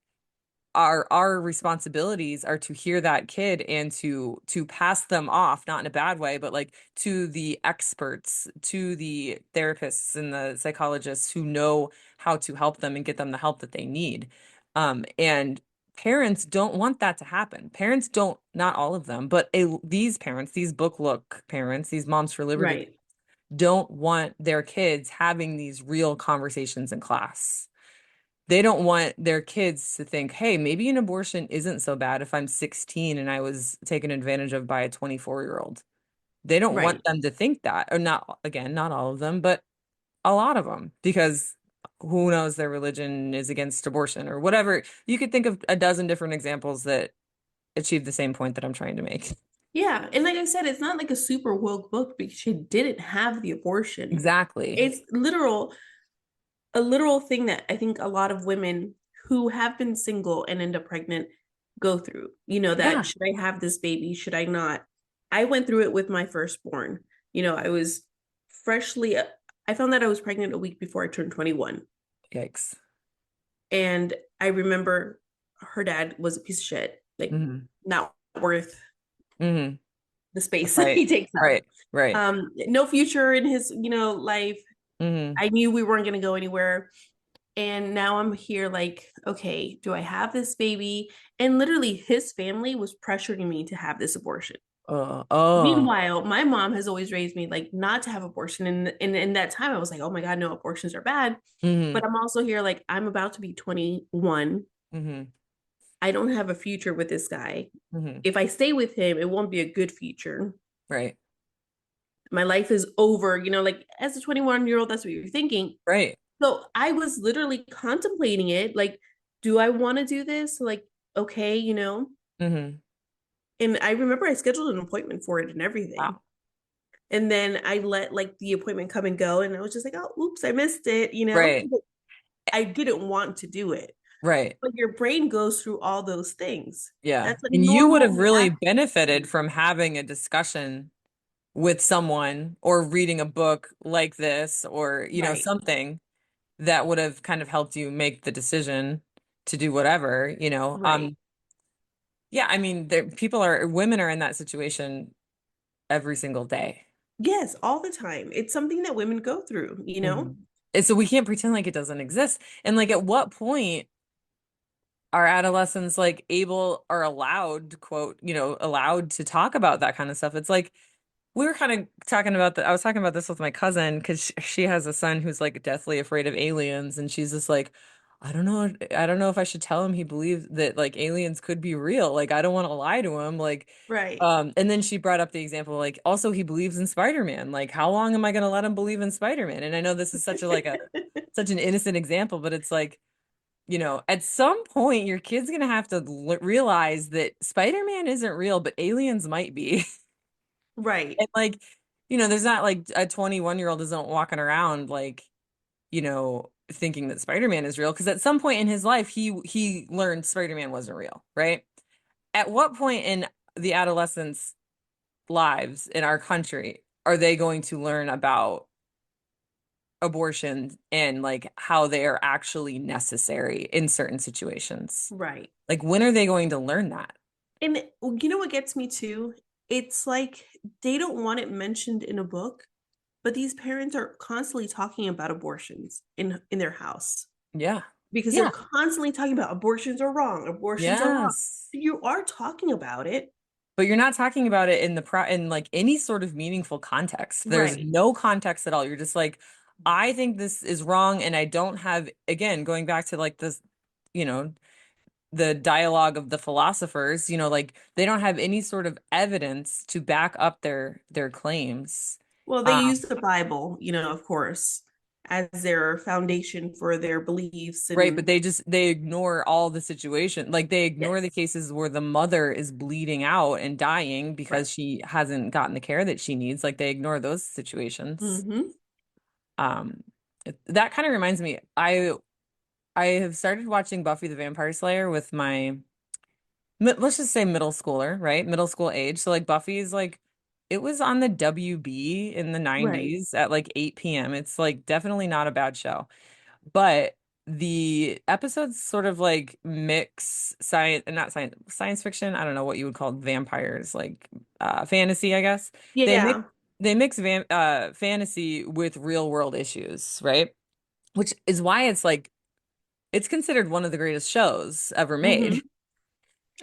our responsibilities are to hear that kid and to pass them off, not in a bad way, but like to the experts, to the therapists and the psychologists who know how to help them and get them the help that they need. And parents don't want that to happen. Parents don't, not all of them, but these parents, these book look parents, these Moms for Liberty Right. don't want their kids having these real conversations in class. They don't want their kids to think, hey, maybe an abortion isn't so bad if I'm 16 and I was taken advantage of by a 24-year-old. They don't want Right. them to think that, or not, again, not all of them, but a lot of them, because who knows, their religion is against abortion or whatever. You could think of a dozen different examples that achieve the same point that I'm trying to make. Yeah. And like I said, it's not like a super woke book because she didn't have the abortion. Exactly. It's literal, a literal thing that I think a lot of women who have been single and end up pregnant go through. That Yeah. should I have this baby? Should I not? I went through it with my firstborn. I was freshly, I found that I was pregnant a week before I turned 21. Yikes. And I remember her dad was a piece of shit, like Hmm. not worth Hmm. the space that Right. he takes up. Right. Right. No future in his, life. Hmm. I knew we weren't going to go anywhere. And now I'm here, like, okay, do I have this baby? And literally, his family was pressuring me to have this abortion. Oh. Meanwhile, my mom has always raised me like not to have abortion. And in that time, I was like, oh my God, no, abortions are bad. Hmm. But I'm also here, like, I'm about to be 21. Hmm. I don't have a future with this guy. Hmm. If I stay with him, it won't be a good future. Right. My life is over. Like as a 21-year-old, that's what you're thinking. Right. So I was literally contemplating it. Like, do I want to do this? Like, okay. Hmm. And I remember I scheduled an appointment for it and everything. Wow. And then I let like the appointment come and go. And I was just like, oh, oops, I missed it. Right. I didn't want to do it. Right. But your brain goes through all those things. Yeah. That's a And you would normal have really benefited reaction. from having a discussion with someone or reading a book like this or, Right. something that would have kind of helped you make the decision to do whatever. Right. Yeah, I mean, women are in that situation every single day. Yes, all the time. It's something that women go through. Hmm. And so we can't pretend like it doesn't exist. And like, at what point are adolescents like able or allowed, quote, allowed to talk about that kind of stuff? It's like we were kind of talking about that. I was talking about this with my cousin because she has a son who's like deathly afraid of aliens, and she's just like, I don't know if I should tell him he believes that like aliens could be real. Like, I don't want to lie to him. Like, Right. and then she brought up the example, like, also he believes in Spider-Man. Like, how long am I going to let him believe in Spider-Man? And I know this is such an innocent example, but it's like, at some point your kid's gonna have to realize that Spider-Man isn't real, but aliens might be. Right. And like, there's not like a 21-year-old isn't walking around like, thinking that Spider-Man is real. Because at some point in his life, he learned Spider-Man wasn't real, right? At what point in the adolescents' lives in our country are they going to learn about abortion and like how they are actually necessary in certain situations? Right. Like, when are they going to learn that? And you know what gets me too? It's like they don't want it mentioned in a book, but these parents are constantly talking about abortions in their house Yeah. because they're Yeah. constantly talking about abortions are wrong, abortions are wrong. Yes. You are talking about it. But you're not talking about it in like any sort of meaningful context. There's Right. no context at all. You're just like, I think this is wrong, and I don't have, again, going back to like this, you know, the dialogue of the philosophers, like they don't have any sort of evidence to back up their claims. Well, they Um, use the Bible, of course, as their foundation for their beliefs. Right, but And they ignore all the situation. Like they ignore the yes, cases where the mother is bleeding out and dying right. because she hasn't gotten the care that she needs. Like they ignore those situations. Hmm. Um, that kind of reminds me, I have started watching Buffy the Vampire Slayer with my let's just say middle schooler, right? Middle school age. So like Buffy's like it was on the WB in the Right. 90s at like 8 p.m. It's like definitely not a bad show. But the episodes sort of like mix science and not science fiction. I don't know what you would call vampires, like fantasy, I guess. They mix Yeah. they mix fantasy with real world issues, right? Which is why it's like it's considered one of the greatest shows ever Hmm. made.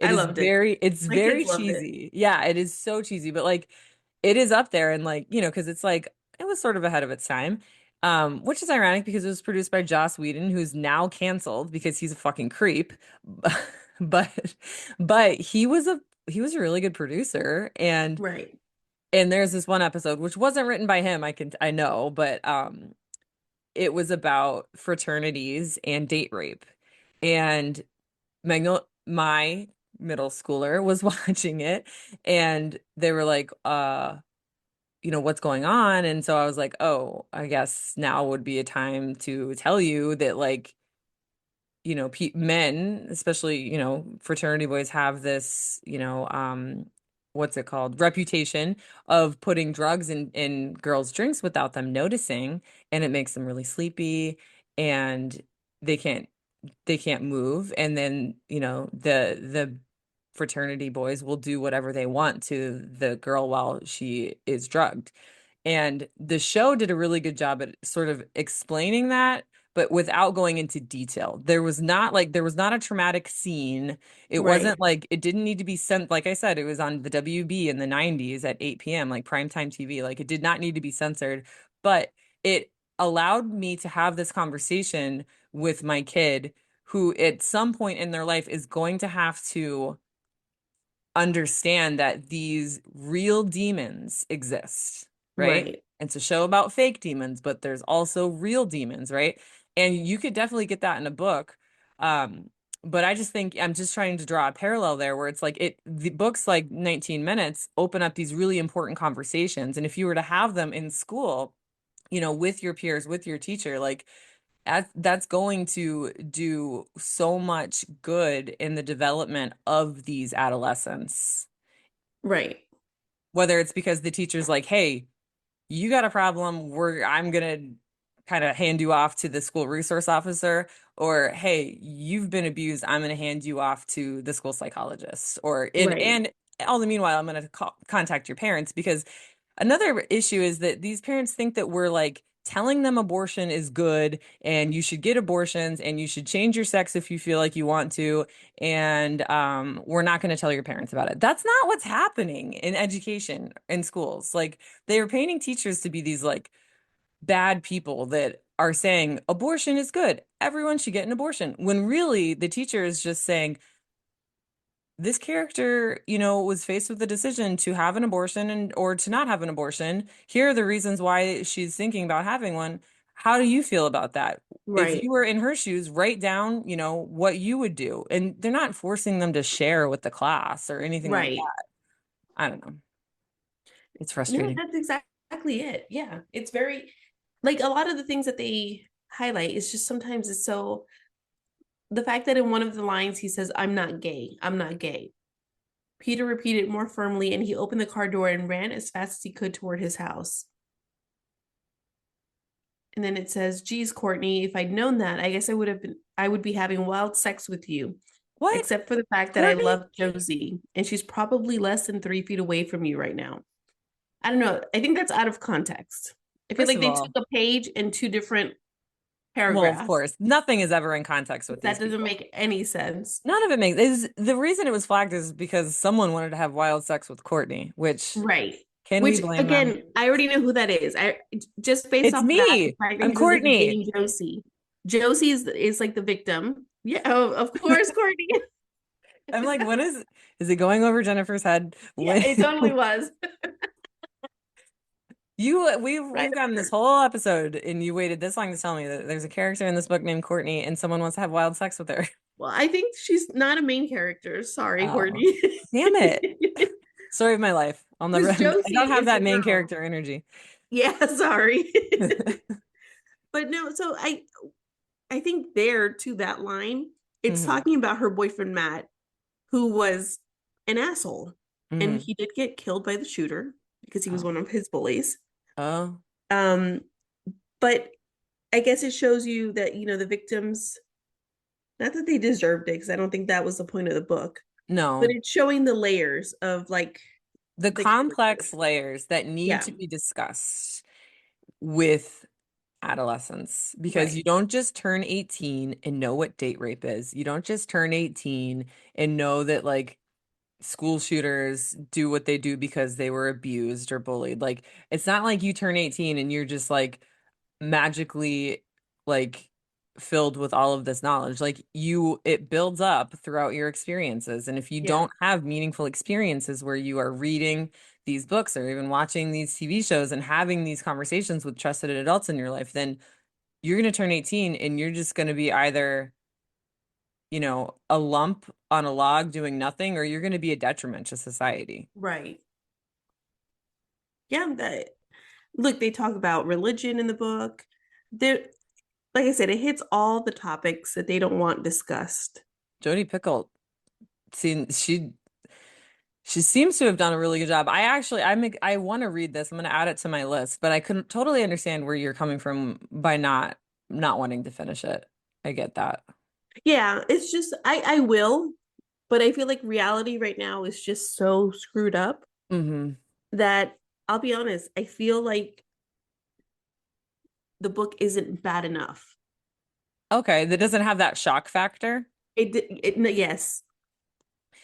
I loved it. It's My very kids loved it. cheesy. Yeah, it is so cheesy, but like it is up there and like, because it's like it was sort of ahead of its time. Which is ironic because it was produced by Joss Whedon, who's now canceled because he's a fucking creep. But but he was a really good producer Right. and there's this one episode which wasn't written by him, I know, but it was about fraternities and date rape. And my middle schooler was watching it and they were like, what's going on? And so I was like, oh, I guess now would be a time to tell you that like, pe men, especially, fraternity boys have this, what's it called? Reputation of putting drugs in girls' drinks without them noticing, and it makes them really sleepy and they can't they can't move and then the fraternity boys will do whatever they want to the girl while she is drugged and the show did a really good job at sort of explaining that but without going into detail. There was not a traumatic scene. It Right. wasn't like it didn't need to be sent. Like I said, it was on the WB in the 90s at 8 p.m. like primetime TV. Like it did not need to be censored, but it allowed me to have this conversation with my kid who at some point in their life is going to have to understand that these real demons exist, right? Right. It's a show about fake demons, but there's also real demons, right? And you could definitely get that in a book. Um, but I just think I'm just trying to draw a parallel there where it's like the books like 19 minutes open up these really important conversations. And if you were to have them in school, with your peers, with your teacher, like that's going to do so much good in the development of these adolescents. Right. Whether it's because the teacher's like, hey, you got a problem, I'm gonna kind of hand you off to the school resource officer, or hey, you've been abused, I'm gonna hand you off to the school psychologist, or Right. and all the meanwhile, I'm gonna contact your parents because another issue is that these parents think that we're like telling them abortion is good and you should get abortions and you should change your sex if you feel like you want to. And we're not going to tell your parents about it. That's not what's happening in education in schools. Like they are painting teachers to be these like bad people that are saying abortion is good. Everyone should get an abortion. When really the teacher is just saying, this character, was faced with the decision to have an abortion and or to not have an abortion. Here are the reasons why she's thinking about having one. How do you feel about that? If Right. you were in her shoes, write down, what you would do. And they're not forcing them to share with the class or anything like Right. that. I don't know. It's No, frustrating. that's exactly it. Yeah. It's very like a lot of the things that they highlight is just sometimes it's so the fact that in one of the lines he says, I'm not gay. I'm not gay. Peter repeated more firmly and he opened the car door and ran as fast as he could toward his house. And then it says, geez, Courtney, if I'd known that, I would be having wild sex with you, What? except for the fact that I Courtney? love Josie and she's probably less than 3 feet away from you right now. I don't know. I think that's out of context. I feel First like of they took all, a page and two different well, of paragraphs. course, nothing is ever in context with these That doesn't people. make any sense. None of it makes is the reason it was flagged is because someone wanted to have wild sex with Courtney, which Right. can we Which blame them? again, I already know who that is. I just based It's off of that, the me. fact that I'm he says that he's Courtney. dating Josie. Josie is like the victim. Yeah, of course, Courtney. I'm like, when is it going over Jennifer's head? Yeah, When it totally was. We've gotten this whole episode and you waited this long to tell me that there's a character in this book named Courtney and someone wants to have wild sex with her. Well, I think she's not a main character. Sorry, Oh, Courtney. damn it. Story of my life. I'll never, Because I don't Josie have is that a main girl. character energy. Yeah, sorry. But no, so I think there to that line, it's Hmm. talking about her boyfriend Matt, who was an asshole. And Hmm. he did get killed by the shooter because he was Oh. one of his bullies. Oh, Um, but I guess it shows you that, the victims, not that they deserved it, because I don't think that was the point of the book, but no. it's showing the layers of like The the character. complex layers that need Yeah, to be discussed with adolescence because right, you don't just turn 18 and know what date rape is. You don't just turn 18 and know that like school shooters do what they do because they were abused or bullied. Like it's not like you turn 18 and you're just like magically like filled with all of this knowledge. Like it builds up throughout your experiences. And if you yeah, don't have meaningful experiences where you are reading these books or even watching these TV shows and having these conversations with trusted adults in your life, then you're going to turn 18 and you're just going to be either, a lump on a log doing nothing, or you're going to be a detriment to society. right. Yeah, look, they talk about religion in the book. There, like I said, it hits all the topics that they don't want discussed. Jodi Picoult, see, she seems to have done a really good job. I want to read this. I'm going to add it to my list, but I couldn't totally understand where you're coming from by not wanting to finish it. I get that. Yeah, it's just I will, but I feel like reality right now is just so screwed up Hmm. that I'll be honest, I feel like the book isn't bad enough. Okay, that doesn't have that shock factor. Yes,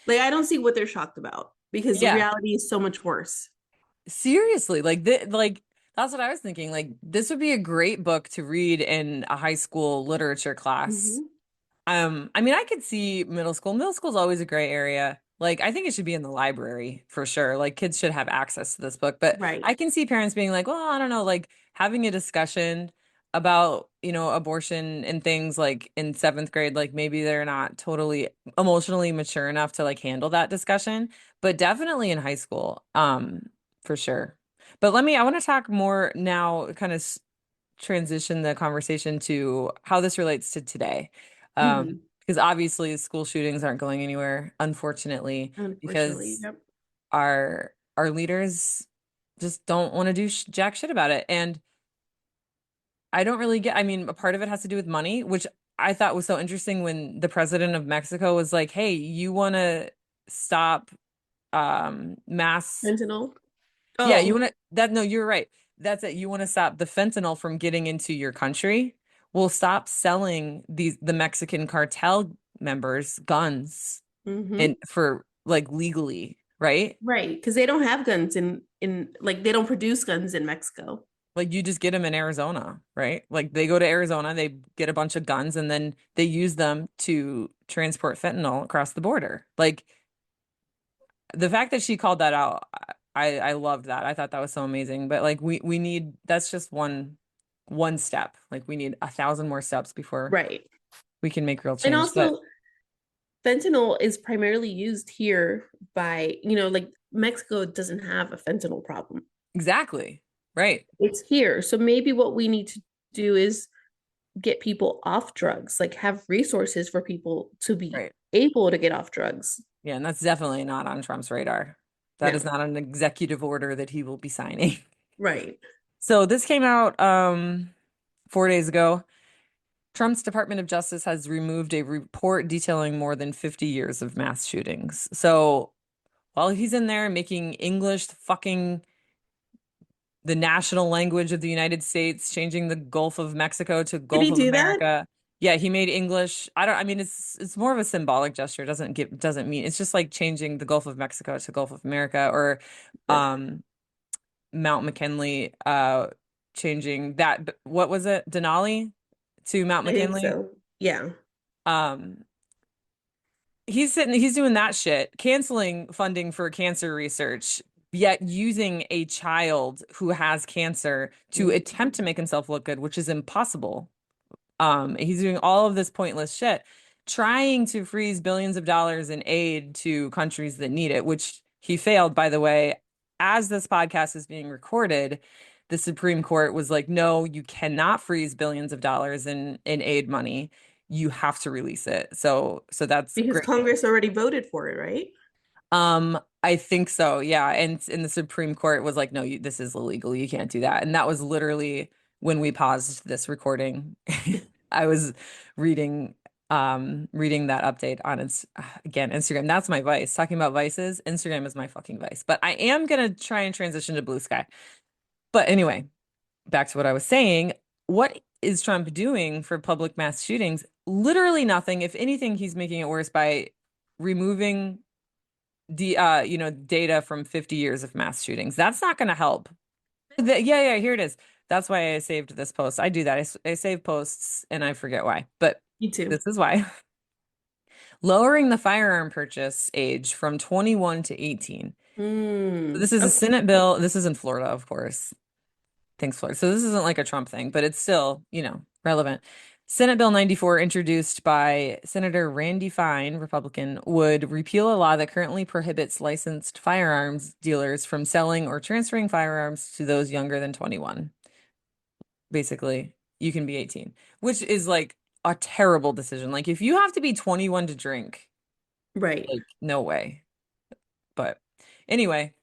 like I don't see what they're shocked about because the Yeah. reality is so much worse. Seriously, like that's what I was thinking. Like this would be a great book to read in a high school literature class. Hmm. I mean, I could see middle school. Middle school is always a gray area. Like, I think it should be in the library for sure. Like, kids should have access to this book. But Right, I can see parents being like, well, I don't know, like having a discussion about, abortion and things like in seventh grade, like maybe they're not totally emotionally mature enough to like handle that discussion, but definitely in high school, for sure. But I want to talk more now, kind of transition the conversation to how this relates to today. hmm, Because obviously school shootings aren't going anywhere, unfortunately, unfortunately, because yep. our leaders just don't want to do jack shit about it. And I don't really I mean, a part of it has to do with money, which I thought was so interesting when the president of Mexico was like, "Hey, you want to stop mass." Fentanyl. Yeah, you Oh, want to that no, you're right. That's it. You want to stop the fentanyl from getting into your country. We'll stop selling the Mexican cartel members guns hmm, and for like legally, right? right, because they don't have guns in like they don't produce guns in Mexico. Like you just get them in Arizona, right? Like they go to Arizona, they get a bunch of guns and then they use them to transport fentanyl across the border. Like the fact that she called that out, I loved that. I thought that was so amazing. But like we need that's just one step. Like we need 1,000 more steps before Right. we can make real And change. But also, fentanyl is primarily used here by, like Mexico doesn't have a fentanyl problem. exactly. Right. It's here. So maybe what we need to do is get people off drugs, like have resources for people to be Right. able to get off drugs. Yeah, and that's definitely not on Trump's radar. That is No. not an executive order that he will be signing. Right. So this came out 4 days ago. Trump's Department of Justice has removed a report detailing more than 50 years of mass shootings. So while he's in there making English fucking the national language of the United States, changing the Gulf of Mexico to Did Gulf he of do that? America. Yeah, he made English. I mean it's more of a symbolic gesture. It doesn't mean it's just like changing the Gulf of Mexico to Gulf of America or Right. um Mount McKinley changing that what was it? Denali to Mount I think McKinley. so. Yeah. Um he's doing that shit, canceling funding for cancer research, yet using a child who has cancer to attempt to make himself look good, which is impossible. He's doing all of this pointless shit, trying to freeze billions of dollars in aid to countries that need it, which he failed, by the way. As this podcast is being recorded, the Supreme Court was like, no, you cannot freeze billions of dollars in aid money. You have to release it. So that's Because great. Congress already voted for it, right? I think so, yeah. And the Supreme Court was like, no, this is illegal. You can't do that. And that was literally when we paused this recording. I was reading reading that update on its again, Instagram. That's my vice. Talking about vices, Instagram is my fucking vice. But I am gonna try and transition to Blue Sky. But anyway, back to what I was saying. What is Trump doing for public mass shootings? Literally nothing. If anything, he's making it worse by removing data from 50 years of mass shootings. That's not going to help. Yeah, here it is. That's why I saved this post. I do that. I save posts and I forget why, but Me too. this is why. Lowering the firearm purchase age from 21 to 18. This is a Okay. Senate bill. This is in Florida, of course. Thanks, Florida. So this isn't like a Trump thing, but it's still, relevant. Senate Bill 94, introduced by Senator Randy Fine, Republican, would repeal a law that currently prohibits licensed firearms dealers from selling or transferring firearms to those younger than 21. Basically, you can be 18, which is like a terrible decision. Like if you have to be 21 to drink, Right. like no way. But anyway,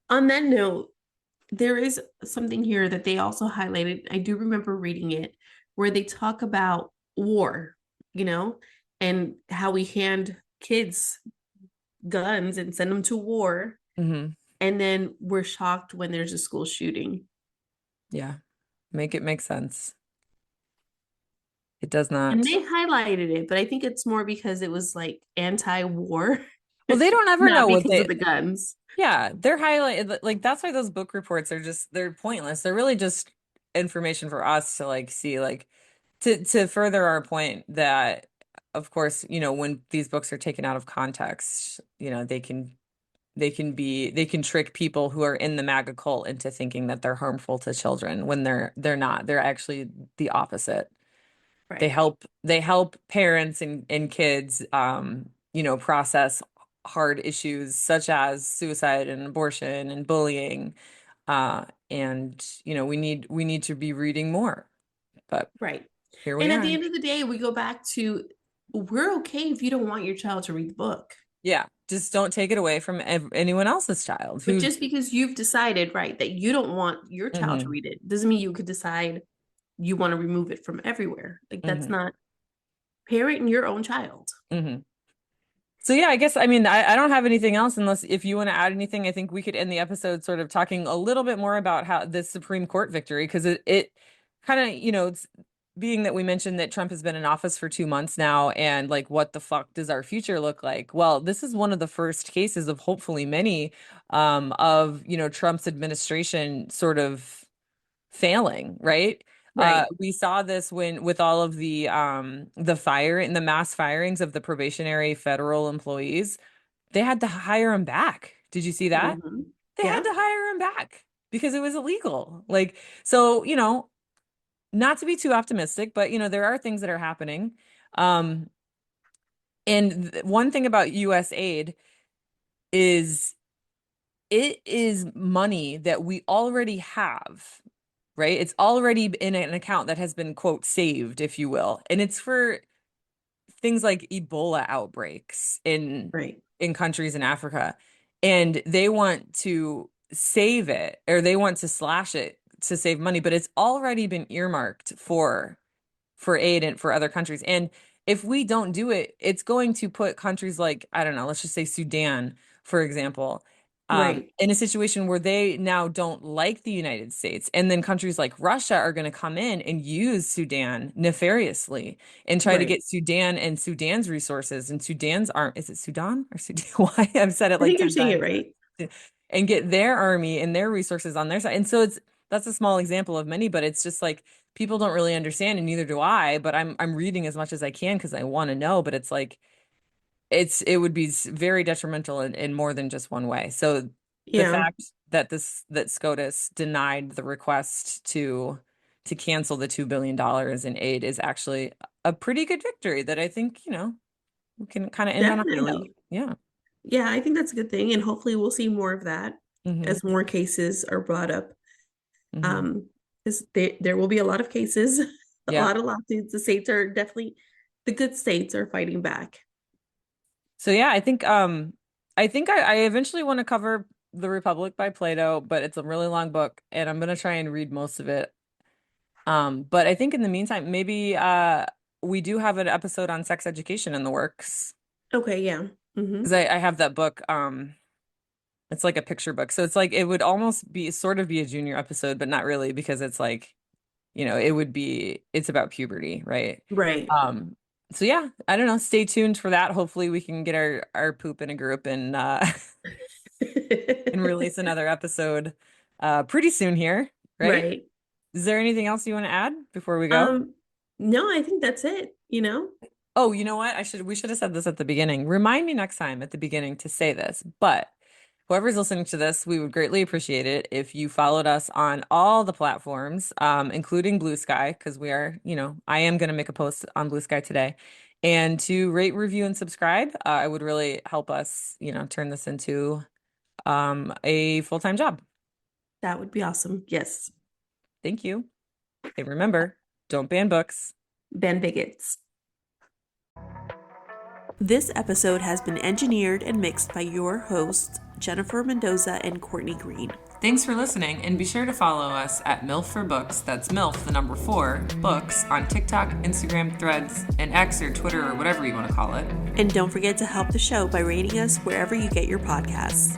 On that note, there is something here that they also highlighted. I do remember reading it where they talk about war, you know, and how we hand kids guns and send them to war. mhm, And then we're shocked when there's a school shooting. yeah, make it make sense. It does And not. they highlighted it, but I think it's more because it was like anti-war, Well, they don't ever not know what because of they, the guns. yeah, they're highlighted. Like that's why those book reports are just, they're pointless. They're really just information for us to like see, like to further our point that, of course, when these books are taken out of context, they can trick people who are in the MAGA cult into thinking that they're harmful to children when they're not. They're actually the opposite. They Right. help parents and kids process hard issues such as suicide and abortion and bullying. And we need to be reading more. But Right. here we And at are. the end of the day, we go back to we're okay if you don't want your child to read the book. Yeah, just don't take it away from anyone else's child But who. just because you've decided, right, that you don't want your child to Mhm, read it, doesn't mean you could decide you want to remove it from everywhere. Like that's mhm, not parenting your own child. mhm. So yeah, I guess I mean I don't have anything else unless if you want to add anything. I think we could end the episode sort of talking a little bit more about how this Supreme Court victory, because it kind of, it's being that we mentioned that Trump has been in office for 2 months now, and like what the fuck does our future look like? Well, this is one of the first cases of hopefully many of, Trump's administration sort of failing, right? Right. We saw this when with all of the mass firings of the probationary federal employees, they had to hire him back. Did you see that? Hmm. They had Yeah. to hire him back because it was illegal. Like, so, not to be too optimistic, but there are things that are happening. Um, and one thing about US aid is it is money that we already have, right? It's already in an account that has been, quote, saved, if you will. And it's for things like Ebola outbreaks Right. in countries in Africa. And they want to save it or they want to slash it to save money, but it's already been earmarked for aid and for other countries. And if we don't do it, it's going to put countries like, I don't know, let's just say Sudan, for example, Right. in a situation where they now don't like the United States. And then countries like Russia are going to come in and use Sudan nefariously and try to Right. get Sudan and Sudan's resources and Sudan's arm. Is it Sudan or Sudan? Why? I've said it I like think you're 10 saying it times. right. And get their army and their resources on their side. And so that's a small example of many, but it's just like people don't really understand, and neither do I. But I'm reading as much as I can because I want to know. But it's like it would be very detrimental in more than just one way. So The Yeah, fact that SCOTUS denied the request to cancel the $2 billion in aid is actually a pretty good victory that I think, we can kind of end on a high note. definitely. Yeah. Yeah, I think that's a good thing, and hopefully we'll see more of that Hmm. as more cases are brought up. Hmm. Um, because there will be a lot of cases, a Yeah. lot of lawsuits. The states are definitely the good states are fighting back. So yeah, I think I eventually want to cover The Republic by Plato, but it's a really long book and I'm gonna try and read most of it. But I think in the meantime, maybe we do have an episode on sex education in the works. Okay, yeah. Because I have that book. It's like a picture book. So it's like it would almost be sort of be a junior episode, but not really because it's like, it's about puberty, right? Right. Um, so yeah, I don't know. Stay tuned for that. Hopefully we can get our poop in a group and and release another episode pretty soon here, right? Right. Is there anything else you want to add before we go? Um, no, I think that's it, you know? Oh, you know what? We should have said this at the beginning. Remind me next time at the beginning to say this. But whoever's listening to this, we would greatly appreciate it if you followed us on all the platforms, including Blue Sky, because I am going to make a post on Blue Sky today. And to rate, review, and subscribe, it would really help us, turn this into a full-time job. That would be awesome. Yes. Thank you. And remember, don't ban books. Ben Bigots. This episode has been engineered and mixed by your hosts, Jennifer Mendoza and Courtney Green. Thanks for listening, and be sure to follow us at MILF for Books, that's MILF, the number 4, books, on TikTok, Instagram, Threads, and X or Twitter or whatever you want to call it. And don't forget to help the show by rating us wherever you get your podcasts.